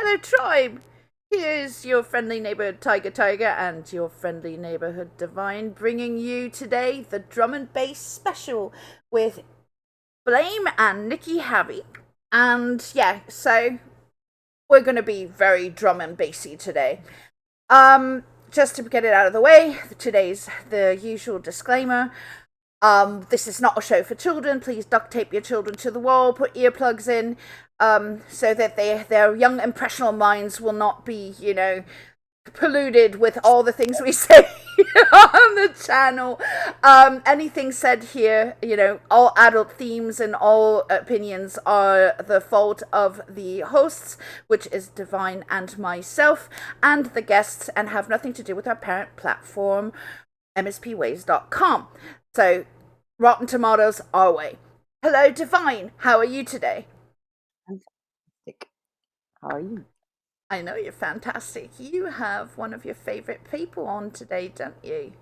Hello, tribe! Here's your friendly neighborhood Tiger and your friendly neighborhood Divine bringing you today the drum and bass special with Blame and Nicky Havey. And yeah, so we're going to be very drum and bassy today. Just to get it out of the way, today's the usual disclaimer. This is not a show for children. Please duct tape your children to the wall, put earplugs in, so that their young impressionable minds will not be, polluted with all the things we say on the channel. Anything said here, all adult themes and all opinions are the fault of the hosts, which is Divine and myself, and the guests, and have nothing to do with our parent platform, mspways.com. So, Rotten Tomatoes our way. Hello, Divine. How are you today? I'm fantastic. How are you? I know you're fantastic. You have one of your favorite people on today, don't you?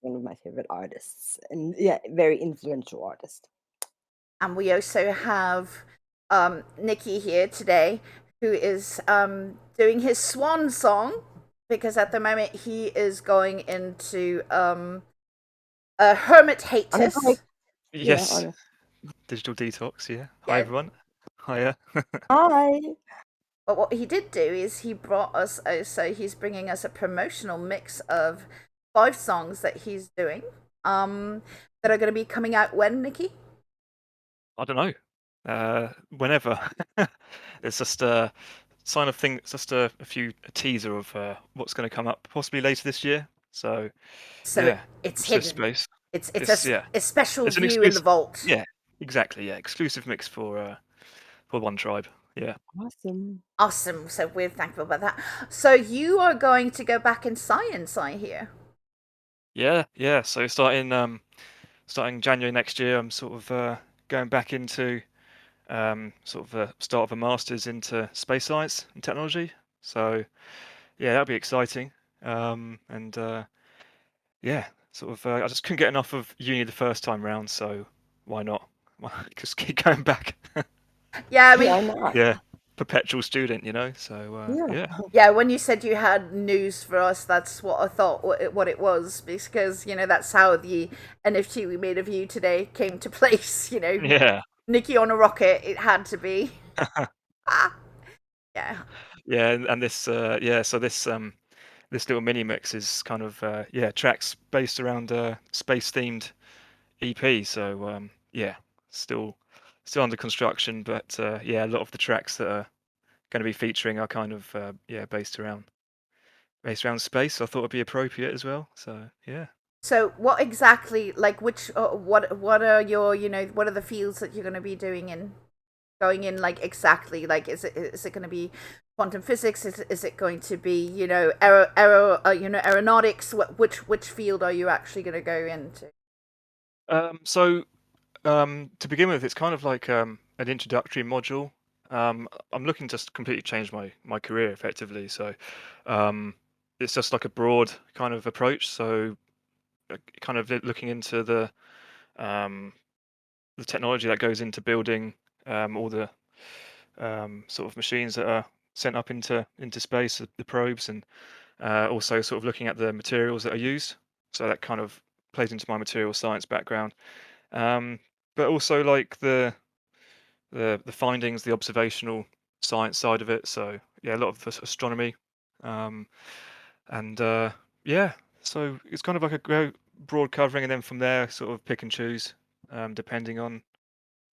One of my favorite artists, and yeah, very influential artist. And we also have Nicky here today, who is doing his swan song because at the moment he is going into a hermit On a break. hiatus. Yeah, Yes, digital detox. Yeah. Hi Yeah. everyone. Hiya. Hi. But what he did do is he brought us, so he's bringing us a promotional mix of 5 songs that he's doing, that are going to be coming out when, Nikki? I don't know. Whenever. It's just a sign of thing. It's just a teaser of what's going to come up possibly later this year. So yeah, it's so hidden. space. It's Yeah. a special It's an view in the exclusive. vault. Yeah, exactly. Yeah, exclusive mix for one tribe. Yeah. Awesome. Awesome. So we're thankful about that. So you are going to go back in science, I hear. Yeah. So starting January next year, I'm sort of going back into sort of the start of a master's into space science and technology. So yeah, that'll be exciting. And yeah, I just couldn't get enough of uni the first time round, so why not? Just keep going back. Yeah, I Why mean, not? Yeah, perpetual student, you know. So Yeah. yeah, yeah, when you said you had news for us, that's what I thought what it was, because, that's how the NFT we made of you today came to place, yeah, Nikki on a rocket, it had to be. Ah, yeah. yeah. And this so this little mini mix is kind of tracks based around a space themed EP. So yeah, still under construction, but yeah, a lot of the tracks that are going to be featuring are kind of based around space. So I thought it'd be appropriate as well. So yeah. So what exactly, like, which what are your, what are the fields that you're going to be doing in going in, like, exactly, like, is it going to be quantum physics, is it going to be, aeronautics, which field are you actually going to go into? So to begin with, it's kind of like an introductory module. I'm looking to completely change my career effectively. So um, it's just like a broad kind of approach. So kind of looking into um, the technology that goes into building all the sort of machines that are sent up into space, the probes, and also sort of looking at the materials that are used. So that kind of plays into my material science background. Um, but also like the findings, the observational science side of it. So yeah, a lot of the astronomy, um, and yeah, so it's kind of like broad covering, and then from there, sort of pick and choose, depending on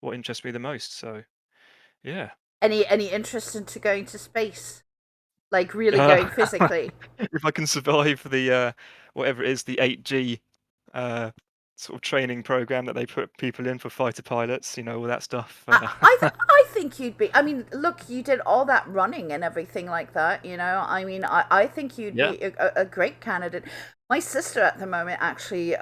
what interests me the most. So yeah, Any interest into going to space, like really uh, going physically? if I can survive the whatever it is, the 8G uh, sort of training program that they put people in for fighter pilots, all that stuff. I think you'd be. I mean, look, you did all that running and everything like that. I mean, I think you'd Yeah, be a great candidate. My sister at the moment actually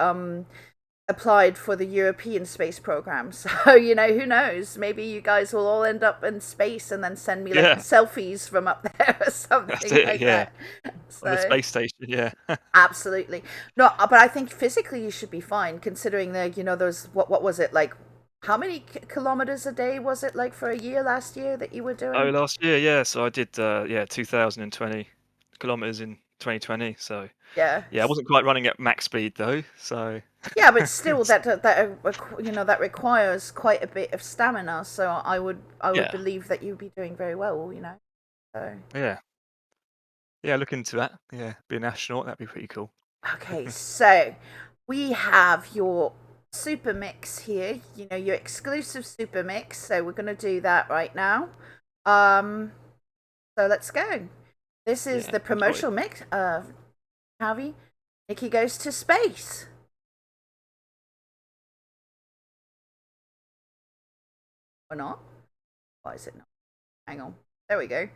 applied for the European space program. So, who knows? Maybe you guys will all end up in space and then send me like yeah, selfies from up there or that's something it. like Yeah, that. on the So, space station. Yeah. absolutely. No, but I think physically you should be fine considering the, those, what was it like? How many kilometers a day was it like for a year last year that you were Oh, doing? last year, yeah. So I did, 2,020 kilometers in 2020. So Yeah. yeah, I wasn't quite running at max speed though. So Yeah, but still, that requires quite a bit of stamina. So I would yeah, believe that you'd be doing very well. So yeah, yeah. Look into that. Yeah, be an astronaut. That'd be pretty cool. okay, so we have your super mix here. Your exclusive super mix. So we're gonna do that right now. Um, so let's go. This is Yeah, the enjoy. promotional mix of Javi. Nikki goes to space. Or not? Why is it not? Hang on. There we go.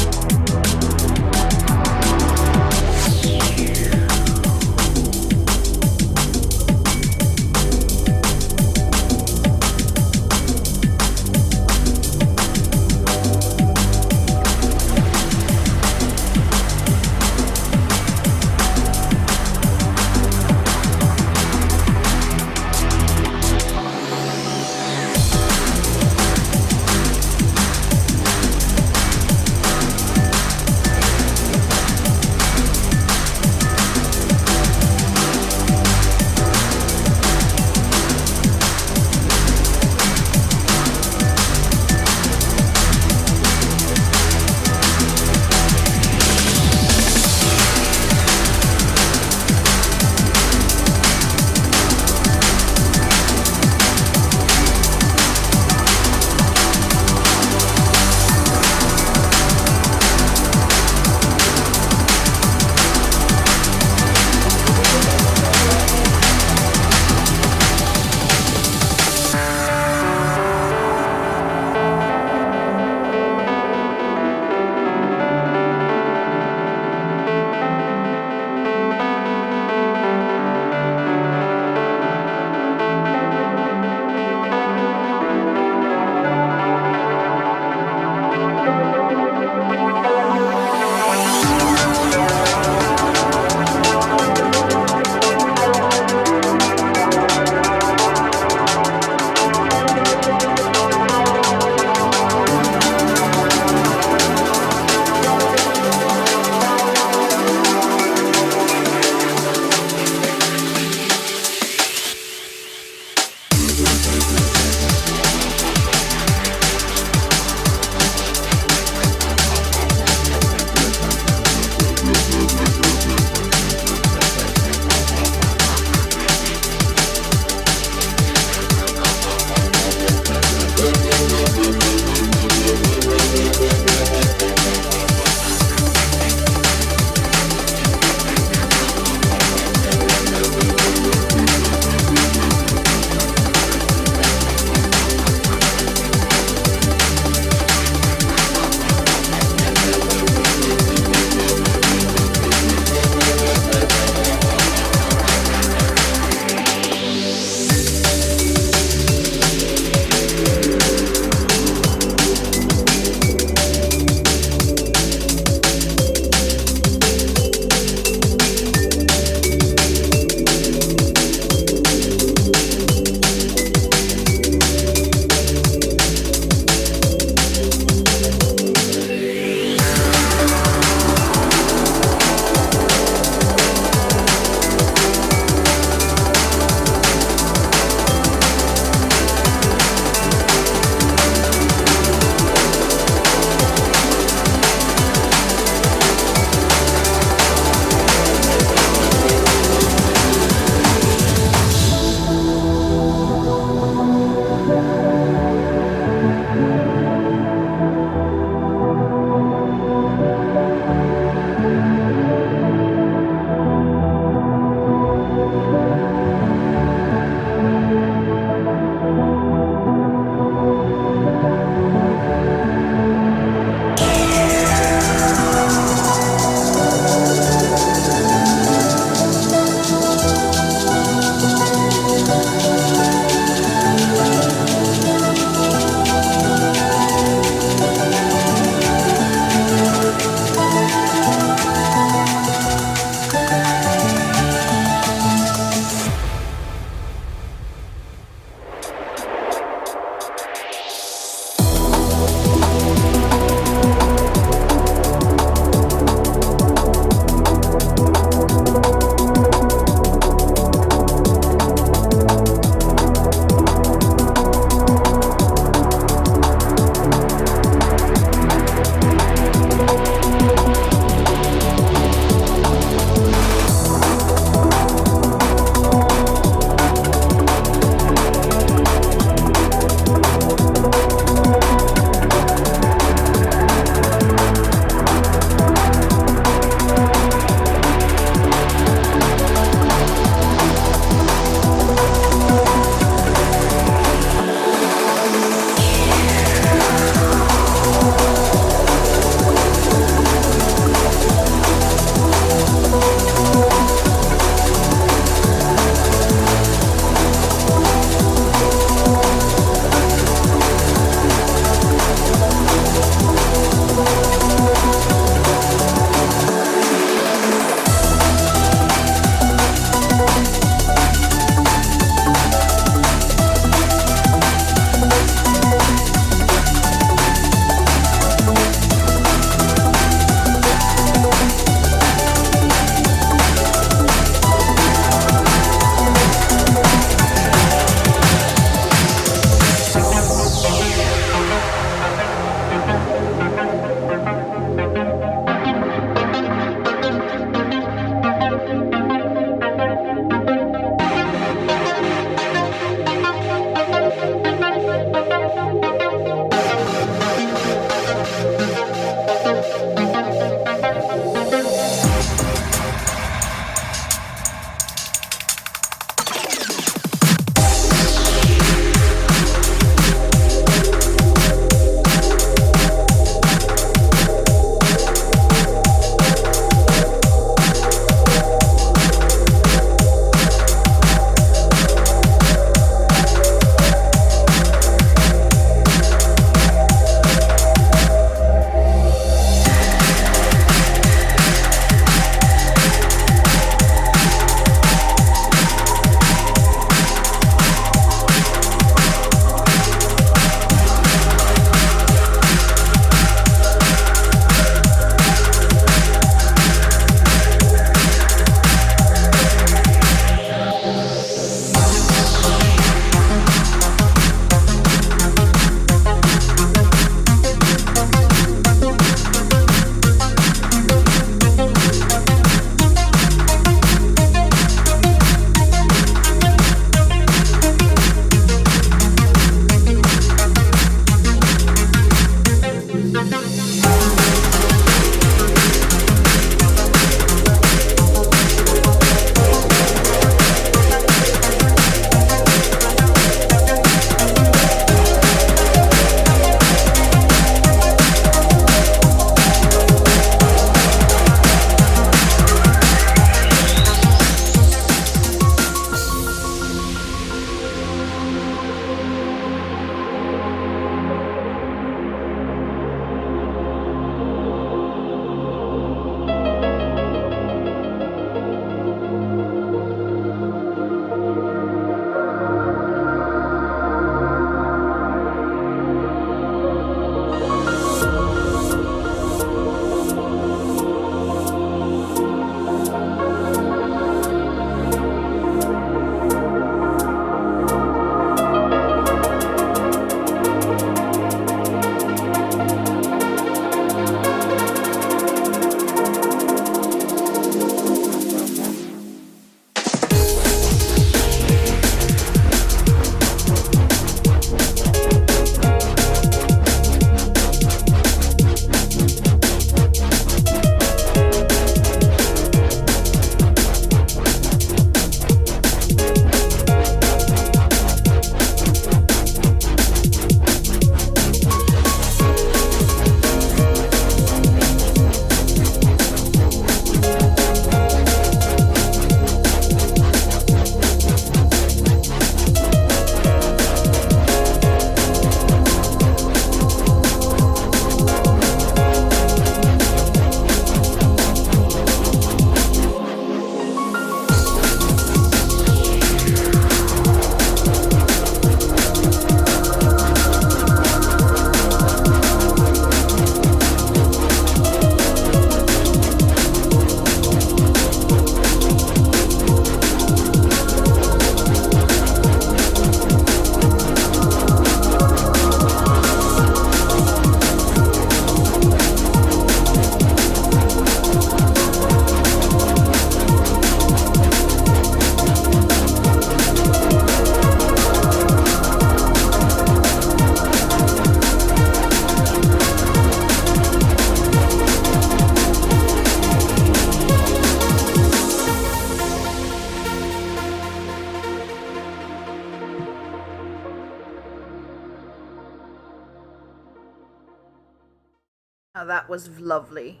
Oh, that was lovely.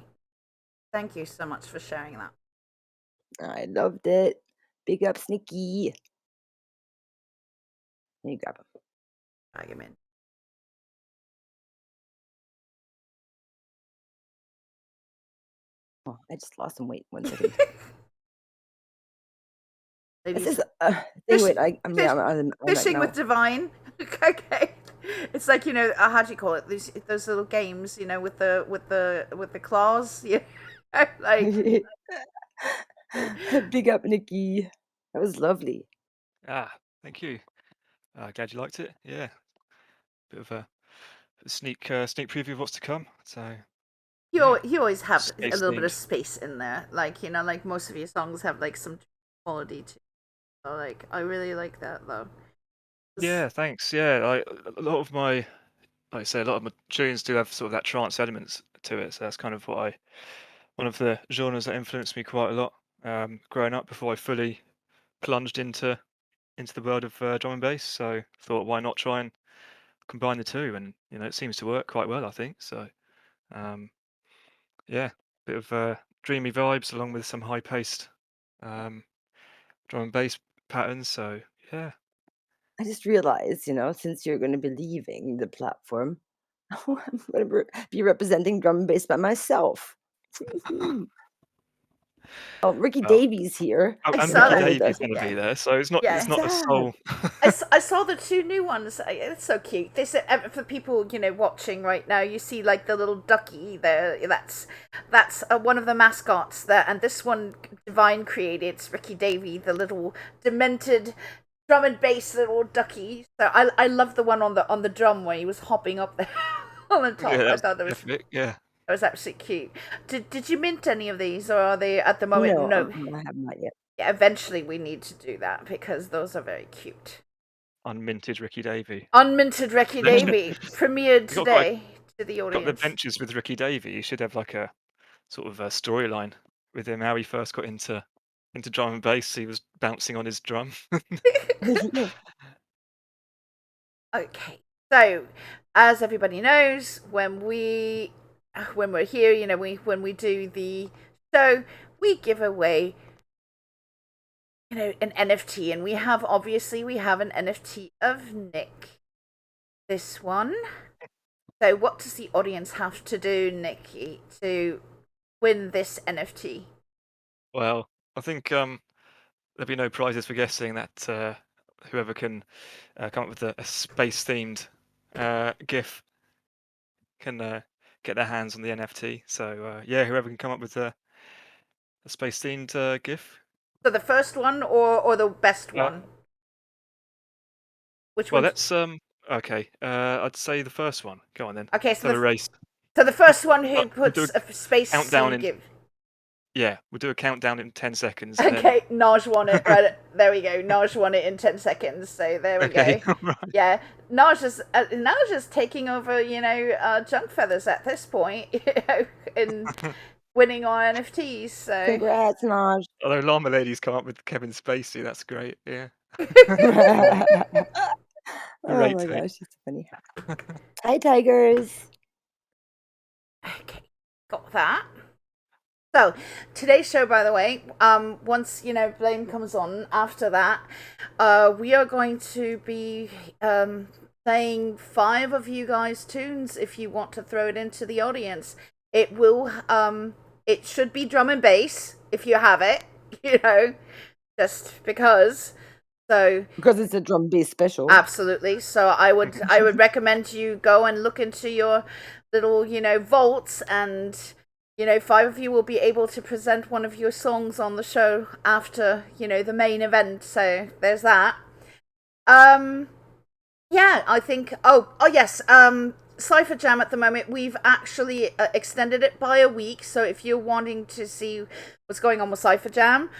Thank you so much for sharing that. I loved it. Big ups, Nikki. Let me grab him. Drag him in. Oh, I just lost some weight. 1 second. This Ladies, is thing with I'm like fishing now. with Divine. Okay. It's like, how do you call it? Those little games, with the claws. Yeah. Like Big up, Nikki. That was lovely. Thank you. Glad you liked it. Yeah, bit of a sneak preview of what's to come. So yeah, you always have a space little bit of themed. space in there. Like, like most of your songs have like some quality to. So like I really like that though. Yeah, thanks. Yeah, a lot of my, like I say, a lot of my tunes do have sort of that trance elements to it. So that's kind of one of the genres that influenced me quite a lot growing up before I fully plunged into the world of drum and bass. So thought, why not try and combine the two? And it seems to work quite well, I think. So um, yeah, bit of dreamy vibes along with some high-paced um, drum and bass patterns. So yeah, I just realized, since you're going to be leaving the platform, I'm going to be representing drum and bass by myself. Oh, Ricky well, Davies here. I and saw Nicky that. With Havey us. is going to Yeah. be there, so it's Yeah. not a Sad. sole. I saw the two new ones. It's so cute. This for people watching right now. You see like the little ducky there. That's one of the mascots there, and this one Divine created. It's Ricky Davey, the little demented drum and bass little ducky. So I love the one on the drum where he was hopping up there on the Yeah, top. I that's thought epic. Yeah, that was absolutely cute. Did you mint any of these, or are they at the moment? No, No. I have not yet. Yeah, eventually we need to do that because those are very cute. unminted Ricky Davey. Unminted Ricky Bench- Davey premiered you got today to the got the audience. benches with Ricky Davey. You should have like a sort of a storyline with him, how he first got into drum and bass. He was bouncing on his drum. Okay, so as everybody knows, when we're here, when we do the show, we give away an NFT, and we have an NFT of Nick. This one. So, what does the audience have to do, Nikki, to win this NFT? Well, I think there'll be no prizes for guessing that. Whoever can come up with a space-themed GIF can get their hands on the NFT. So yeah, whoever can come up with a space-themed GIF. So, the first one or the best Uh, one? Which well, one? let's okay. I'd say the first one. Go on then. Okay, Let's have a race. so the first one Uh, who we'll do puts a a space countdown in. give. Yeah, we'll do a countdown in 10 seconds, and Okay, Naj won it. Right there we go. Naj won it in 10 seconds. So there we then. Okay, go. all right. Yeah, Naj is taking over. Junk feathers at this point. In winning our NFTs. So Congrats, Naj. Although Llama Lady's come up with Kevin Spacey, that's great. Yeah. Oh Great my take. gosh, she's so funny. Hi, tigers. okay, got that. So today's show, by the way, once Blame comes on, after that, we are going to be playing 5 of you guys' tunes. If you want to throw it into the audience, it should be drum and bass if you have it, just because. So Because it's a drum bass special. absolutely. So I would recommend you go and look into your little vaults, and 5 of you will be able to present one of your songs on the show after the main event. So there's that. Yeah, I think. Oh yes. Cypher Jam at the moment, we've actually extended it by a week. So if you're wanting to see what's going on with Cypher Jam,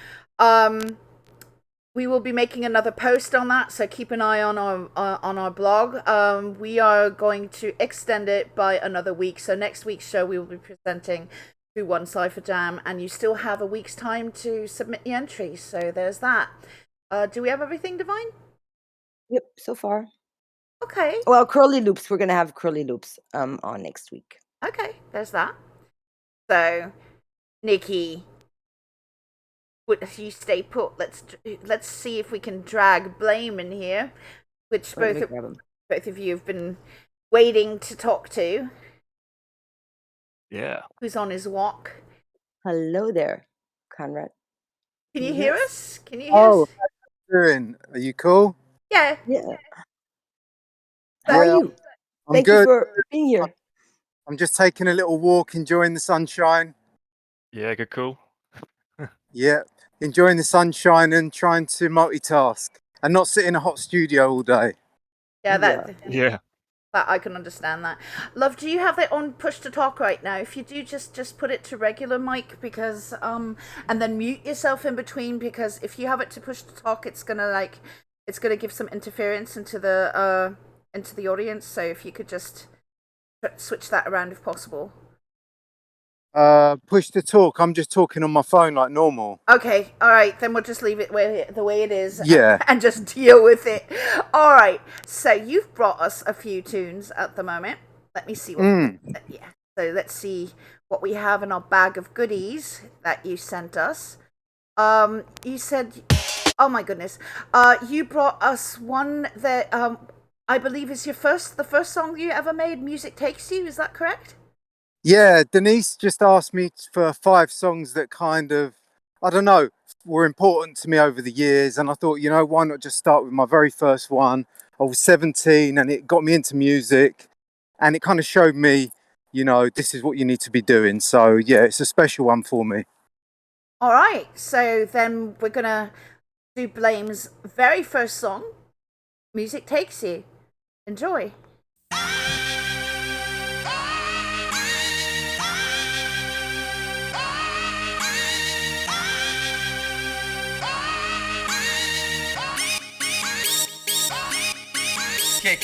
we will be making another post on that, so keep an eye on our blog. We are going to extend it by another week. So next week's show, we will be presenting who won Cypher Jam, and you still have a week's time to submit the entries. So there's that. Do we have everything, Divine? Yep, so far. Okay. Well, curly loops. We're gonna have curly loops on next week. Okay, there's that. So, Nikki, would you stay put? Let's see if we can drag Blame in here, which Wait, let me grab him. both of you have been waiting to talk to. Yeah. Who's on his walk? Hello there, Conrad. Can you hear Yes. us? Can you hear us? Doing? Are you cool? Yeah. Yeah. How are Yeah, you? I'm Thank you good. for being here. I'm just taking a little walk, enjoying the sunshine. Yeah, good call. Yeah, enjoying the sunshine and trying to multitask and not sit in a hot studio all day. Yeah, Yeah. Yeah. that I can understand that. Love, do you have it on push to talk right now? If you do, just put it to regular mic because and then mute yourself in between because if you have it to push to talk, it's gonna give some interference into the audience. So if you could just switch that around if possible. Push to talk. I'm just talking on my phone like normal. Okay, all right, then we'll just leave it the way it is Yeah. and just deal with it. All right, so you've brought us a few tunes at the moment. Let me see what. Yeah, so let's see what we have in our bag of goodies that you sent us. You said, oh my goodness, you brought us one that I believe is the first song you ever made. Music Takes You. Is that correct? Yeah, Denise just asked me for 5 songs that kind of, I don't know, were important to me over the years. And I thought, why not just start with my very first one? I was 17 and it got me into music and it kind of showed me, this is what you need to be doing. So, yeah, it's a special one for me. All right, so then we're gonna do Blame's very first song, Music Takes You. Enjoy. Kick.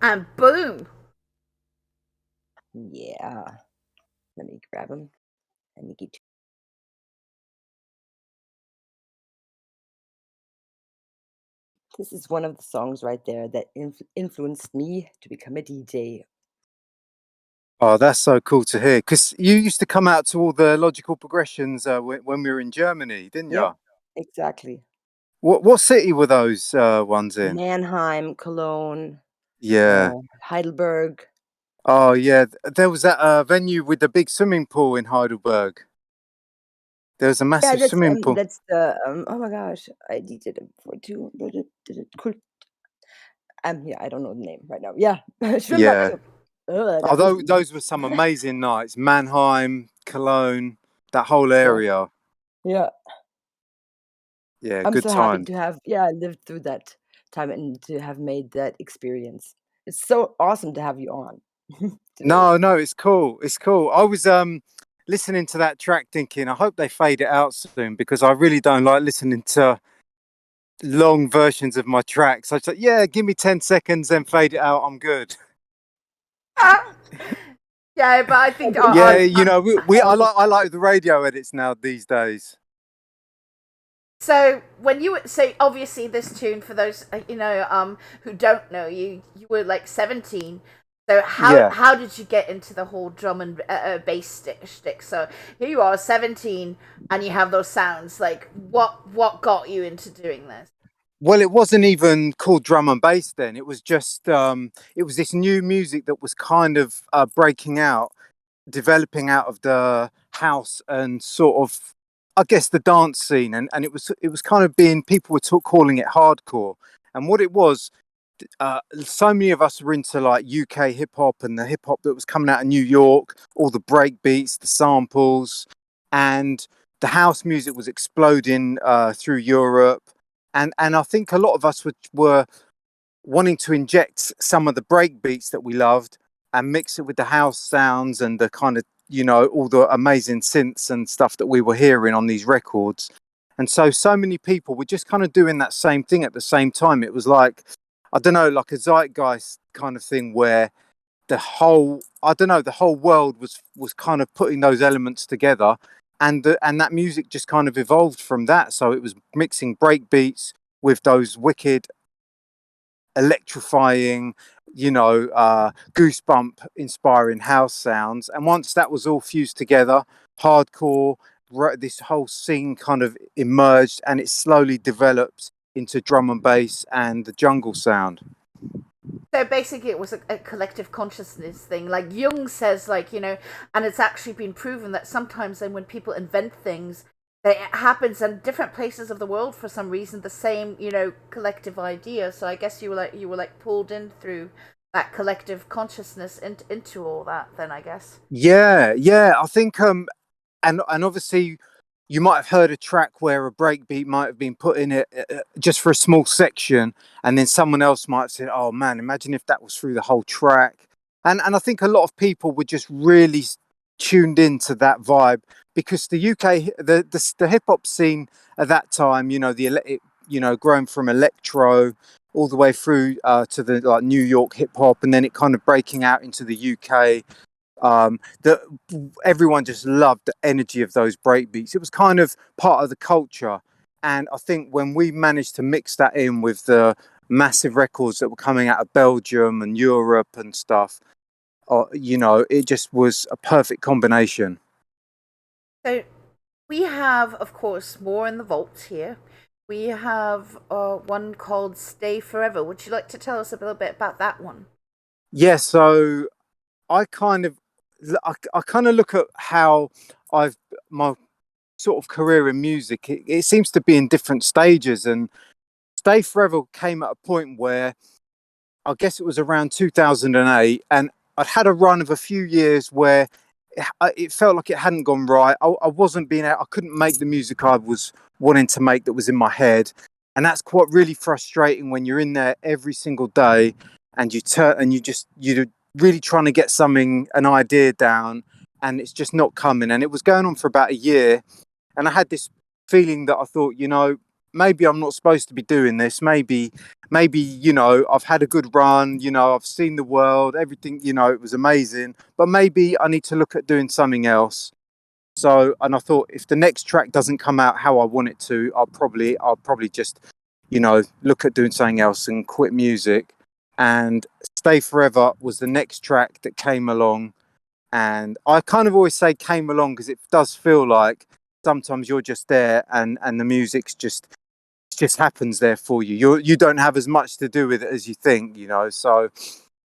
And boom. Yeah. Let me grab them. And Nicky too. This is one of the songs right there that influenced me to become a DJ. Oh, that's so cool to hear. Because you used to come out to all the logical progressions when we were in Germany, didn't you? Yep, exactly. What city were those ones in? Mannheim, Cologne, Yeah. Heidelberg. Oh, yeah. There was that venue with the big swimming pool in Heidelberg. There was a Yeah, massive swimming pool. that's the oh my gosh, I DJ'd it before too. Cool. Yeah, I don't know the name right now. Yeah, Schwimmbad. Yeah. That was Although those were some amazing nights. Mannheim, Cologne, that whole yeah, area. yeah. Yeah, I'm good so happy times. to have lived through that time and to have made that experience. It's so awesome to have you on today. No, it's cool. It's cool. I was listening to that track thinking, I hope they fade it out soon because I really don't like listening to long versions of my tracks. I just like, yeah, give me 10 seconds, then fade it out. I'm good. Yeah, but I think Yeah, I I like the radio edits now these days. so when you say obviously this tune for those who don't know you, you were like 17. So Yeah. how did you get into the whole drum and bass shtick? So here you are, 17, and you have those sounds. Like what got you into doing this? Well, it wasn't even called drum and bass then. It was just it was this new music that was kind of breaking out, developing out of the house and sort of, I guess, the dance scene, and it was kind of being, people were calling it hardcore, and what it was, so many of us were into like UK hip hop and the hip hop that was coming out of New York, all the break beats, the samples, and the house music was exploding through Europe, and I think a lot of us were wanting to inject some of the break beats that we loved and mix it with the house sounds and the kind of, all the amazing synths and stuff that we were hearing on these records. And so many people were just kind of doing that same thing at the same time. It was like, I don't know, like a zeitgeist kind of thing where the whole world was kind of putting those elements together, and that music just kind of evolved from that. So it was mixing break beats with those wicked electrifying, goosebump inspiring house sounds. And once that was all fused together, hardcore, this whole scene kind of emerged, and it slowly developed into drum and bass and the jungle sound. So basically, it was a collective consciousness thing. Like Jung says, and it's actually been proven that sometimes then when people invent things, it happens in different places of the world for some reason. The same, collective idea. So I guess you were like pulled in through that collective consciousness into all that. Then I guess. Yeah, I think and obviously you might have heard a track where a breakbeat might have been put in it just for a small section, and then someone else might have said, oh man, imagine if that was through the whole track. And I think a lot of people were just really tuned into that vibe because the UK, the hip hop scene at that time, growing from electro all the way through to the like New York hip hop, and then it kind of breaking out into the UK, that everyone just loved the energy of those breakbeats. It was kind of part of the culture, and I think when we managed to mix that in with the massive records that were coming out of Belgium and Europe and stuff, it just was a perfect combination. So we have, of course, more in the vault here. We have one called "Stay Forever." Would you like to tell us a little bit about that one? Yeah, so I kind of I kind of look at how I've my sort of career in music. It seems to be in different stages, and Stay Forever came at a point where I guess it was around 2008, and I'd had a run of a few years where it felt like it hadn't gone right. I wasn't being out. I couldn't make the music I was wanting to make that was in my head, and that's quite really frustrating when you're in there every single day, and you're really trying to get an idea down, and it's just not coming. And it was going on for about a year, and I had this feeling that I thought, maybe I'm not supposed to be doing this. Maybe, you know, I've had a good run, you know, I've seen the world, everything, you know, it was amazing, but maybe I need to look at doing something else. So, and I thought if the next track doesn't come out how I want it to, I'll probably just, you know, look at doing something else and quit music. And Stay Forever was the next track that came along. And I kind of always say came along because it does feel like sometimes you're just there and the music's just happens there for you. You don't have as much to do with it as you think, you know. So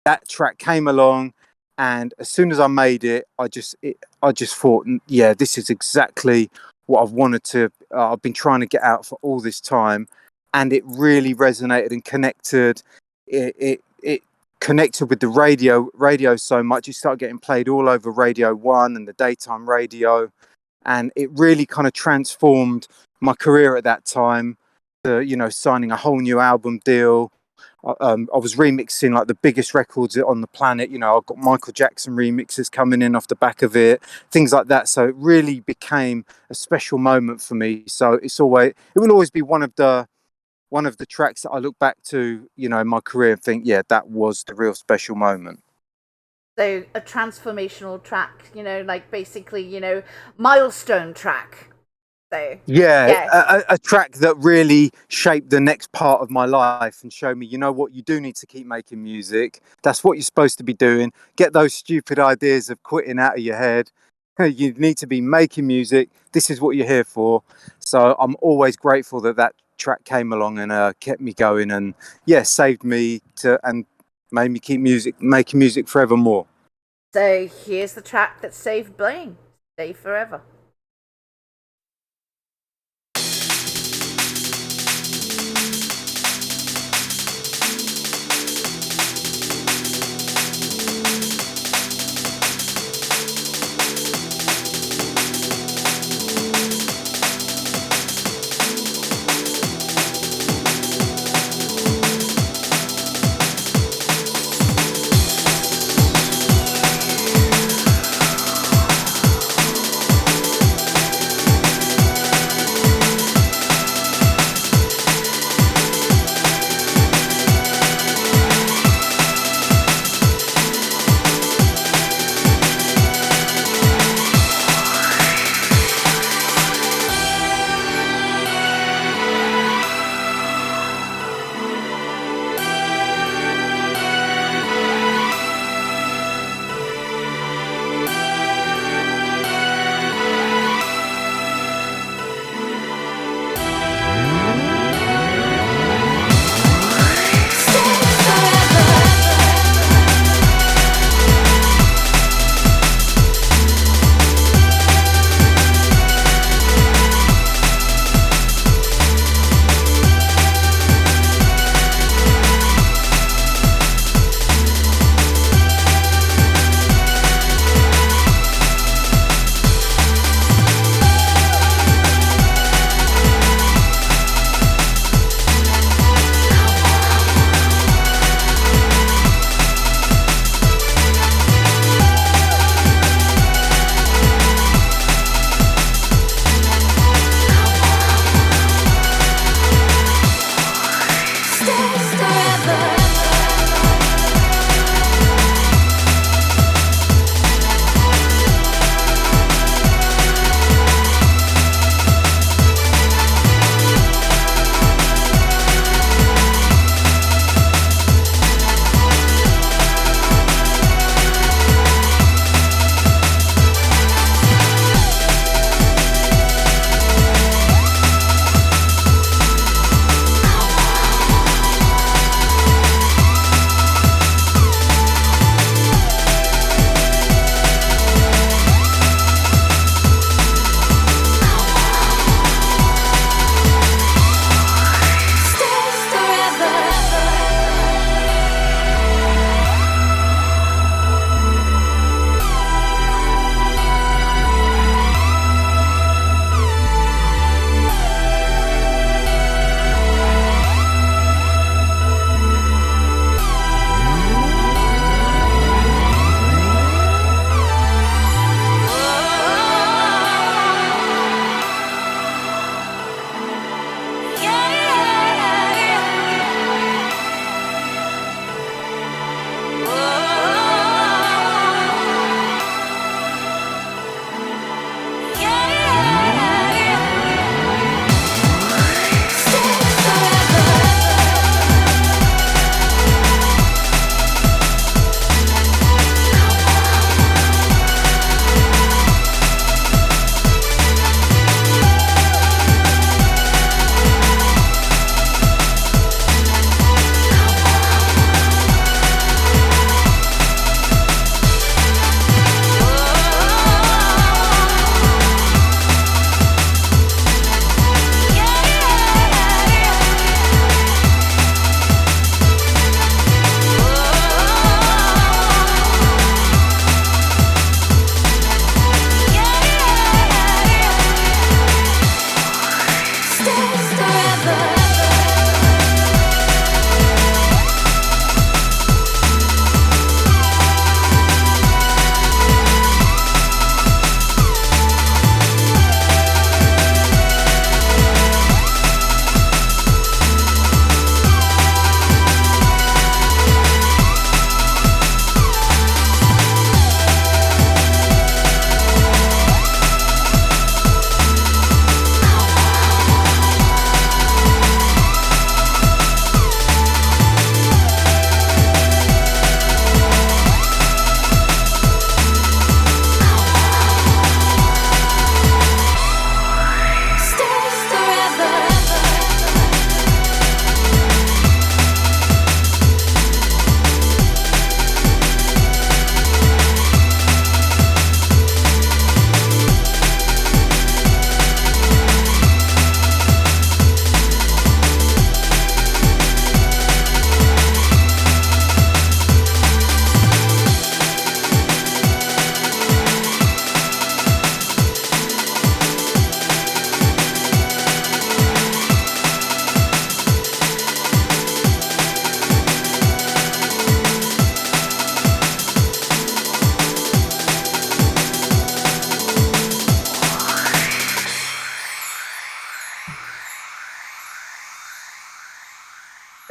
that track came along, and as soon as I made it, I just thought, yeah, this is exactly what I've wanted to. I've been trying to get out for all this time, and it really resonated and connected. It connected with the radio so much. It started getting played all over Radio One and the daytime radio, and it really kind of transformed my career at that time. You know, signing a whole new album deal. I was remixing like the biggest records on the planet. You know, I've got Michael Jackson remixes coming in off the back of it, things like that. So it really became a special moment for me. So it will always be one of the tracks that I look back to, you know, in my career and think, yeah, that was the real special moment. So a transformational track, you know, like basically, you know, milestone track. So yeah. A track that really shaped the next part of my life and showed me, you know what, you do need to keep making music. That's what you're supposed to be doing. Get those stupid ideas of quitting out of your head. You need to be making music. This is what you're here for. So I'm always grateful that track came along and kept me going, and saved me and made me keep making music forevermore. So here's the track that saved Blame, Stay Forever.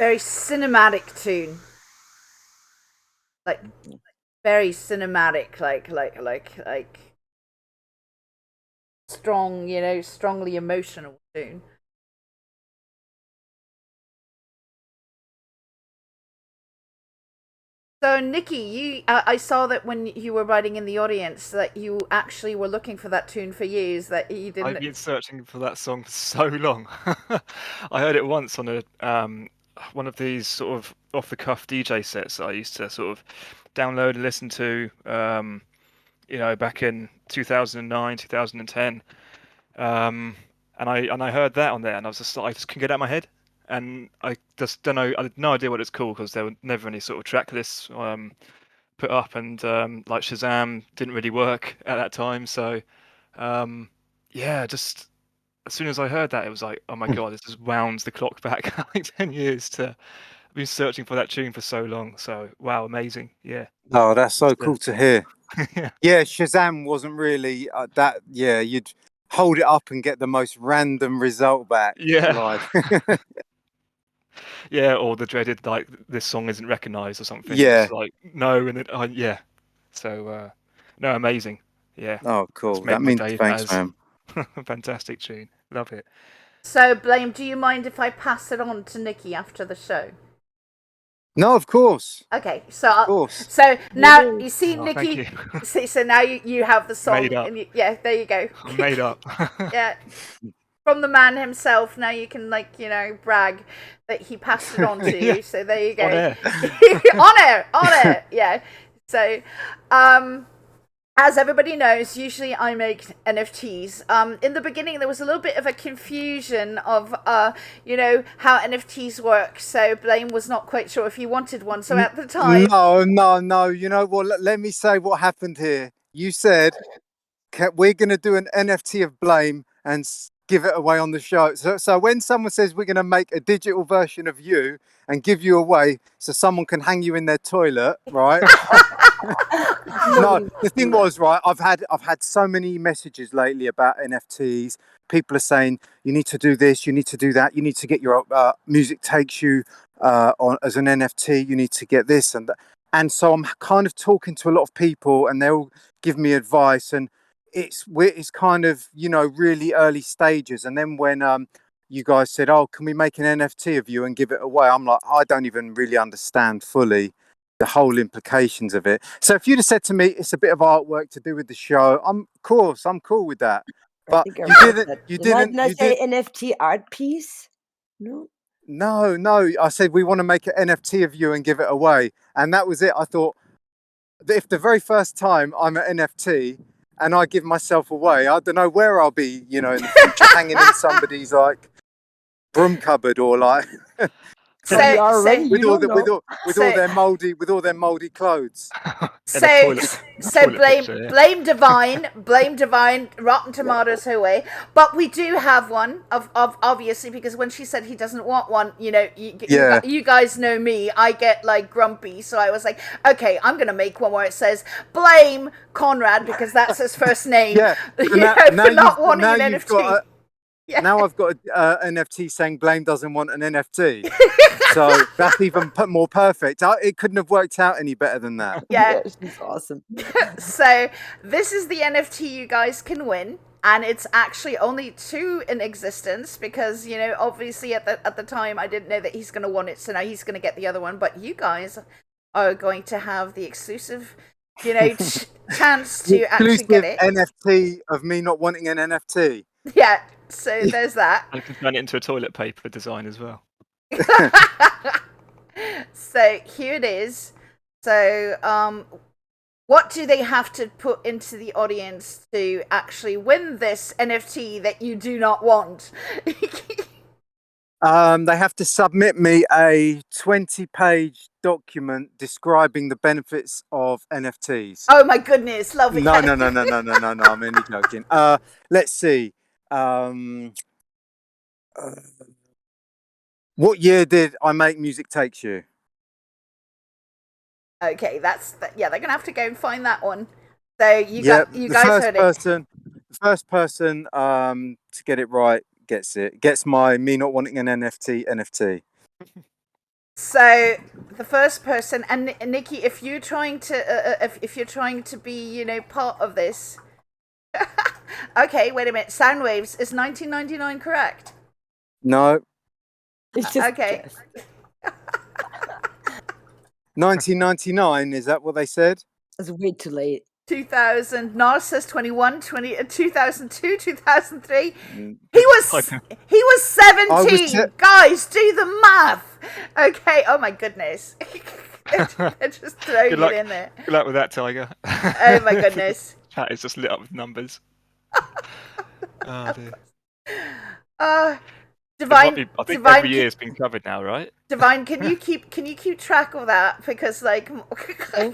Very cinematic tune. Like very cinematic, like strong, strongly emotional tune. So, Nikki, I saw that when you were writing in the audience that you actually were looking for that tune for years, that you I've didn't. been searching for that song for so long. I heard it once on a one of these sort of off the cuff DJ sets that I used to sort of download and listen to, back in 2009, 2010. And I heard that on there, and I just couldn't get it out of my head, and I just don't know. I had no idea what it's called because there were never any sort of track lists put up, and like Shazam didn't really work at that time. So um, yeah, just as soon as I heard that, it was like, oh my god, this just wound the clock back like 10 years to. I've been searching for that tune for so long. So wow, amazing. Yeah. Oh, that's so Just, cool to hear. yeah. Yeah, Shazam wasn't really that. Yeah, you'd hold it up and get the most random result back. Yeah. Like, Yeah, or the dreaded like this song isn't recognized or something. It yeah. was like no, and yeah. So no, amazing. Yeah, Oh, it's cool. made That my means day. That thanks, is man. fantastic tune. Love it. So, Blame, do you mind if I pass it on to Nikki after the show? No, of course, Okay, of course. so now you see, Oh, thank Nikki. you. See, so now you have the song, Made up. and yeah, there you go. I'm made up. Yeah, from the man himself. Now you can brag that he passed it on to Yeah, you. So there you on go. air. On air. Yeah. So, as everybody knows, usually I make NFTs. In the beginning, there was a little bit of a confusion of, how NFTs work. So Blame was not quite sure if he wanted one. So at the time, No. You know what? Let me say what happened here. You said we're going to do an NFT of Blame and give it away on the show. So when someone says we're going to make a digital version of you and give you away so someone can hang you in their toilet, right? No, the thing was, right, I've had so many messages lately about NFTs. People are saying you need to do this, you need to do that, you need to get your music takes you on as an NFT. You need to get this and that. And so I'm kind of talking to a lot of people, and they'll give me advice, and it's kind of really early stages. And then when you guys said, "Oh, can we make an NFT of you and give it away?" I'm like, I don't even really understand fully the whole implications of it. So if you'd have said to me, it's a bit of artwork to do with the show, I'm cool with that. I But think I you read didn't, that. you Didn't didn't, I you say did. NFT art piece? No. No. I said we want to make an NFT of you and give it away, and that was it. I thought that if the very first time I'm at NFT and I give myself away, I don't know where I'll be, in the future, hanging in somebody's like broom cupboard or like Could be already. with You all don't the know. with all their moldy clothes. In a toilet blame picture. Yeah. blame divine Rotten Tomatoes away. But we do have one of obviously, because when she said he doesn't want one, Yeah. you guys know me, I get like grumpy. So I was like, okay, I'm gonna make one where it says Blame Conrad, because that's his first name. Yeah. For not wanting an you've NFT. got Yeah. Now I've got an NFT saying Blame doesn't want an NFT. So that's even more perfect. It couldn't have worked out any better than that. Yeah. She's awesome. So this is the NFT you guys can win, and it's actually only 2 in existence, because obviously at the time I didn't know that he's going to want it, so now he's going to get the other one. But you guys are going to have the exclusive chance to actually get it. NFT of me not wanting an NFT. Yeah, so there's that. I can turn it into a toilet paper design as well. So here it is. So what do they have to put into the audience to actually win this NFT that you do not want? They have to submit me a 20-page document describing the benefits of NFTs. Oh my goodness, lovely. No. I'm only joking. Let's see. What year did I make Music Takes You? Okay, they're gonna have to go and find that one. So you guys heard it. The first person to get it right gets my me not wanting an NFT. So the first person, and Nikki, if you're trying to, if you're trying to be, part of this. Okay, wait a minute. Soundwaves is 1999 correct? No, It's just Okay. guess. 1999. Is that what they said? It's way too late. 2000. Nars says 21, 2002, 2003. Mm. He was 17. I was se- Guys, do the math. Okay. Oh my goodness. They're just throwing Good luck. it in there. Good luck with that, Tiger. Oh my goodness. Chat is just lit up with numbers. Oh dear. Divine. I think Divine, every year's been covered now, right? Divine, can you keep track of that? Because like, Okay.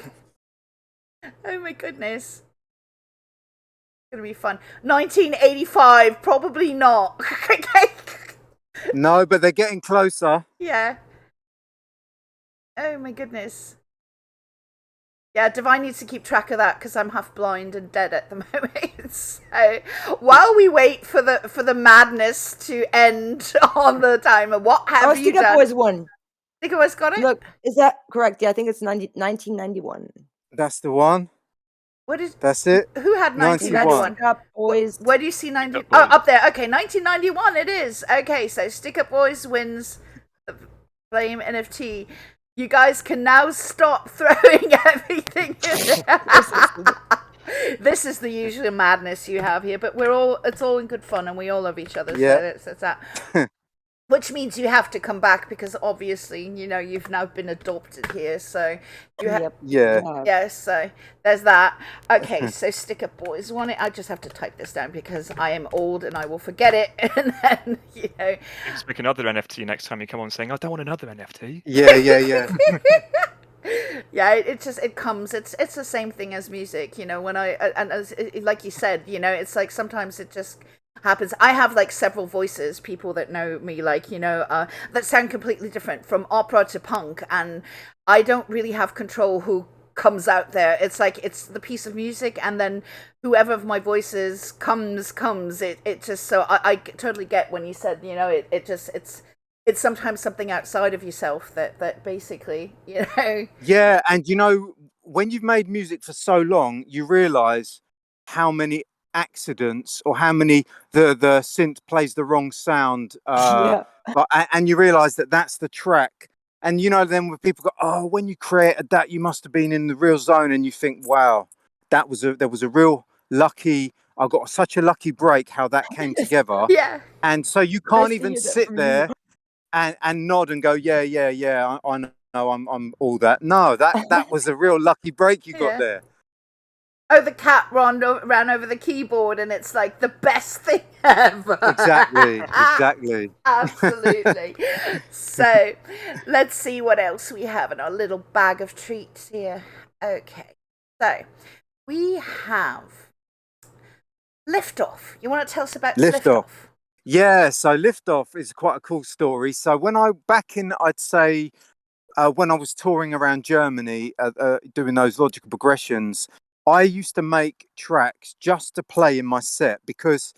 oh my goodness, it's gonna be fun. 1985, probably not. Okay. No, but they're getting closer. Yeah. Oh my goodness. Yeah, Divine needs to keep track of that because I'm half blind and dead at the moment. So while we wait for the madness to end on the timer, what have you Stick Up done? Boys won. Stick Up Boys got it. Look, is that correct? Yeah, I think it's 1991. That's the one. What is? That's it. Who had 91. 1991? Stick Up Boys. Where do you see 90? Up Oh, Boys. up there. Okay, 1991 it is. Okay, so Stick Up Boys wins the Blame NFT. You guys can now stop throwing everything in there. This is the usual madness you have here, but it's all in good fun and we all love each other. Yeah. So it's that. Which means you have to come back because obviously, you've now been adopted here. So you have. Yep. Yeah. Yeah, so there's that. Okay, so Stick Up Boys won it. I just have to type this down because I am old and I will forget it. And then, Just make another NFT next time you come on saying, I don't want another NFT. Yeah. yeah, it comes. It's the same thing as music, when like you said, it's like sometimes it just happens. I have like several voices, people that know me, like, that sound completely different from opera to punk, and I don't really have control who comes out there. It's like it's the piece of music, and then whoever of my voices comes. It just, so I totally get when you said, it's sometimes something outside of yourself that basically, Yeah, and when you've made music for so long, you realize how many accidents or how many the synth plays the wrong sound, Yeah. and you realize that that's the track. And then when people go, oh, when you created that, you must have been in the real zone, and you think, wow, there was a real lucky. I got such a lucky break how that came together. yeah. And so you Nice can't to even hear that sit from there you. and nod and go, yeah, I know, I'm all that. No, that was a real lucky break you got Yeah. there. Oh, the cat ran over the keyboard, and it's like the best thing ever. Exactly. Absolutely. So, let's see what else we have in our little bag of treats here. Okay, so we have Liftoff. You want to tell us about Liftoff? Yeah, so Liftoff is quite a cool story. So I'd say when I was touring around Germany, doing those logical progressions, I used to make tracks just to play in my set because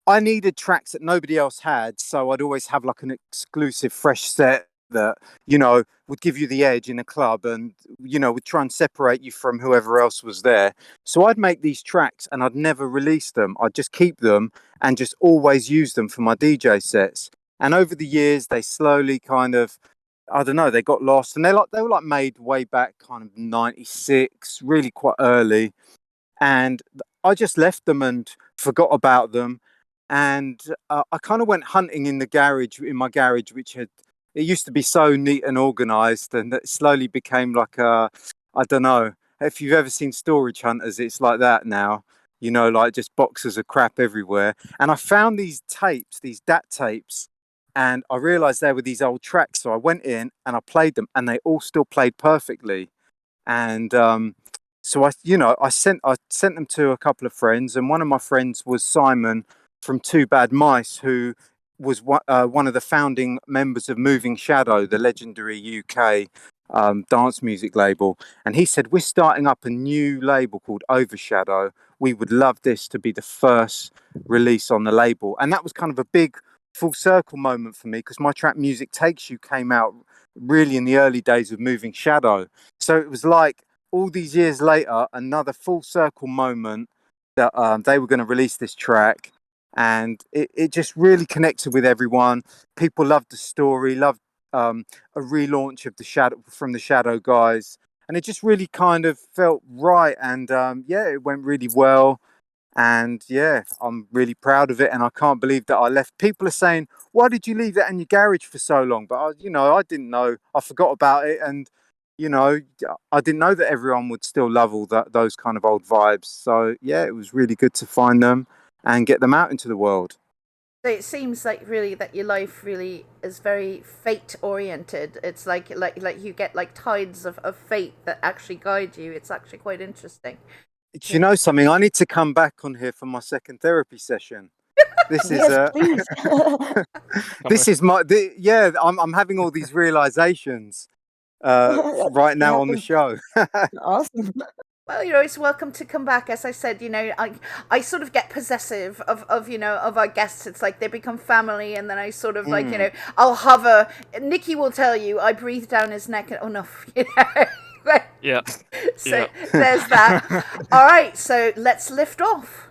I needed tracks that nobody else had. So I'd always have like an exclusive fresh set that, would give you the edge in a club and, would try and separate you from whoever else was there. So I'd make these tracks and I'd never release them. I'd just keep them and just always use them for my DJ sets. And over the years, they slowly kind of, I don't know, they got lost, and they were like made way back kind of 96, really quite early. And I just left them and forgot about them. And I kind of went hunting in my garage, which it used to be so neat and organized, and it slowly became like I don't know, if you've ever seen Storage Hunters, it's like that now, like just boxes of crap everywhere. And I found these tapes, these DAT tapes, and I realized they were these old tracks. So I went in and I played them, and they all still played perfectly. And so I sent them to a couple of friends, and one of my friends was Simon from Two Bad Mice, who was one of the founding members of Moving Shadow, the legendary UK dance music label. And he said, we're starting up a new label called Overshadow. We would love this to be the first release on the label. And that was kind of a big full circle moment for me because my track Music Takes You came out really in the early days of Moving Shadow. So it was like all these years later, another full circle moment that they were going to release this track. And it just really connected with everyone. People loved the story, loved a relaunch of the Shadow from the Shadow guys. And it just really kind of felt right. And yeah, it went really well. And yeah, I'm really proud of it, and I can't believe that I left. People are saying, "Why did you leave that in your garage for so long?" But I didn't know. I forgot about it, and you know, I didn't know that everyone would still love all those kind of old vibes. So yeah, it was really good to find them and get them out into the world. So it seems like really that your life really is very fate oriented. It's like you get like tides of fate that actually guide you. It's actually quite interesting. Do you know something? I need to come back on here for my second therapy session. This is Yes, please. yeah. I'm having all these realizations right It now on the happens. show. Awesome. Well, you're always welcome to come back. As I said, I sort of get possessive of our guests. It's like they become family, and then I sort of like, I'll hover. Nicky will tell you, I breathe down his neck, and Yeah. So there's that. All right, so let's lift off.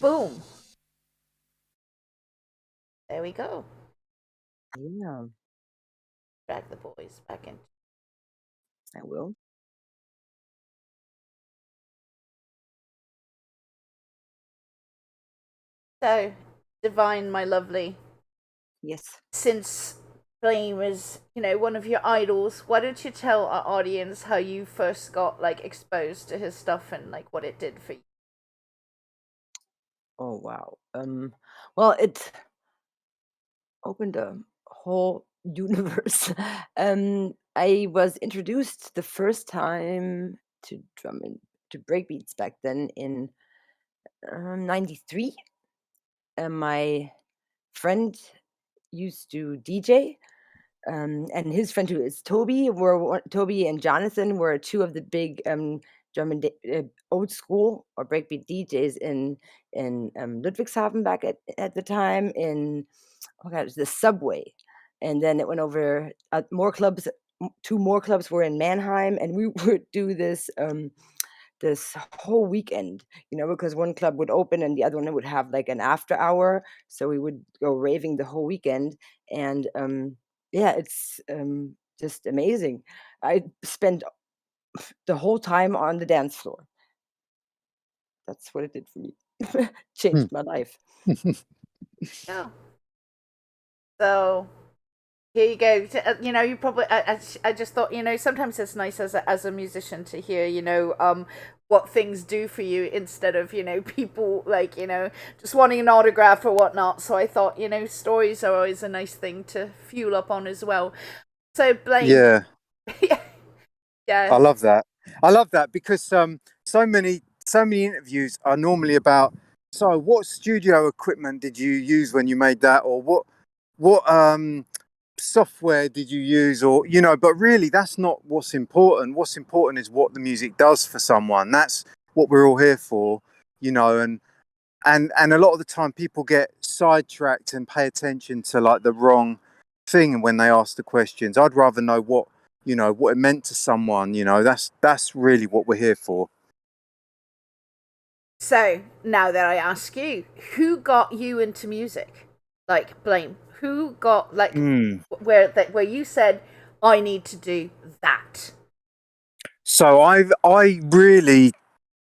Boom. There we go. Yeah, Drag the boys back in. I will. So, Divine, my lovely, Yes. since Blame is, one of your idols, why don't you tell our audience how you first got exposed to his stuff and what it did for you? Oh wow. Well, it opened a whole universe. I was introduced the first time to drum and to breakbeats back then in '93. My friend used to DJ, and his friend who is Toby and Jonathan were two of the big drum and old school or breakbeat DJs in Ludwigshafen back at the time in oh god, it was the Subway, and then it went over more clubs. Two more clubs were in Mannheim, and we would do this whole weekend, because one club would open and the other one would have like an after hour. So we would go raving the whole weekend. And yeah, it's just amazing. I spent the whole time on the dance floor. That's what it did for me. Changed my life. Yeah. So here you go. You probably. I just thought. Sometimes it's nice as a musician to hear. What things do for you instead of people just wanting an autograph or whatnot. So I thought stories are always a nice thing to fuel up on as well. So Blame. Yeah, Yeah. I love that. I love that because so many interviews are normally about, so what studio equipment did you use when you made that, or what software did you use, or but really that's not what's important. What's important is what the music does for someone. That's what we're all here for, and a lot of the time people get sidetracked and pay attention to like the wrong thing when they ask the questions. I'd rather know what it meant to someone. That's really what we're here for. So now that I ask you, who got you into music? Blame. Who got where you said I need to do that? So I really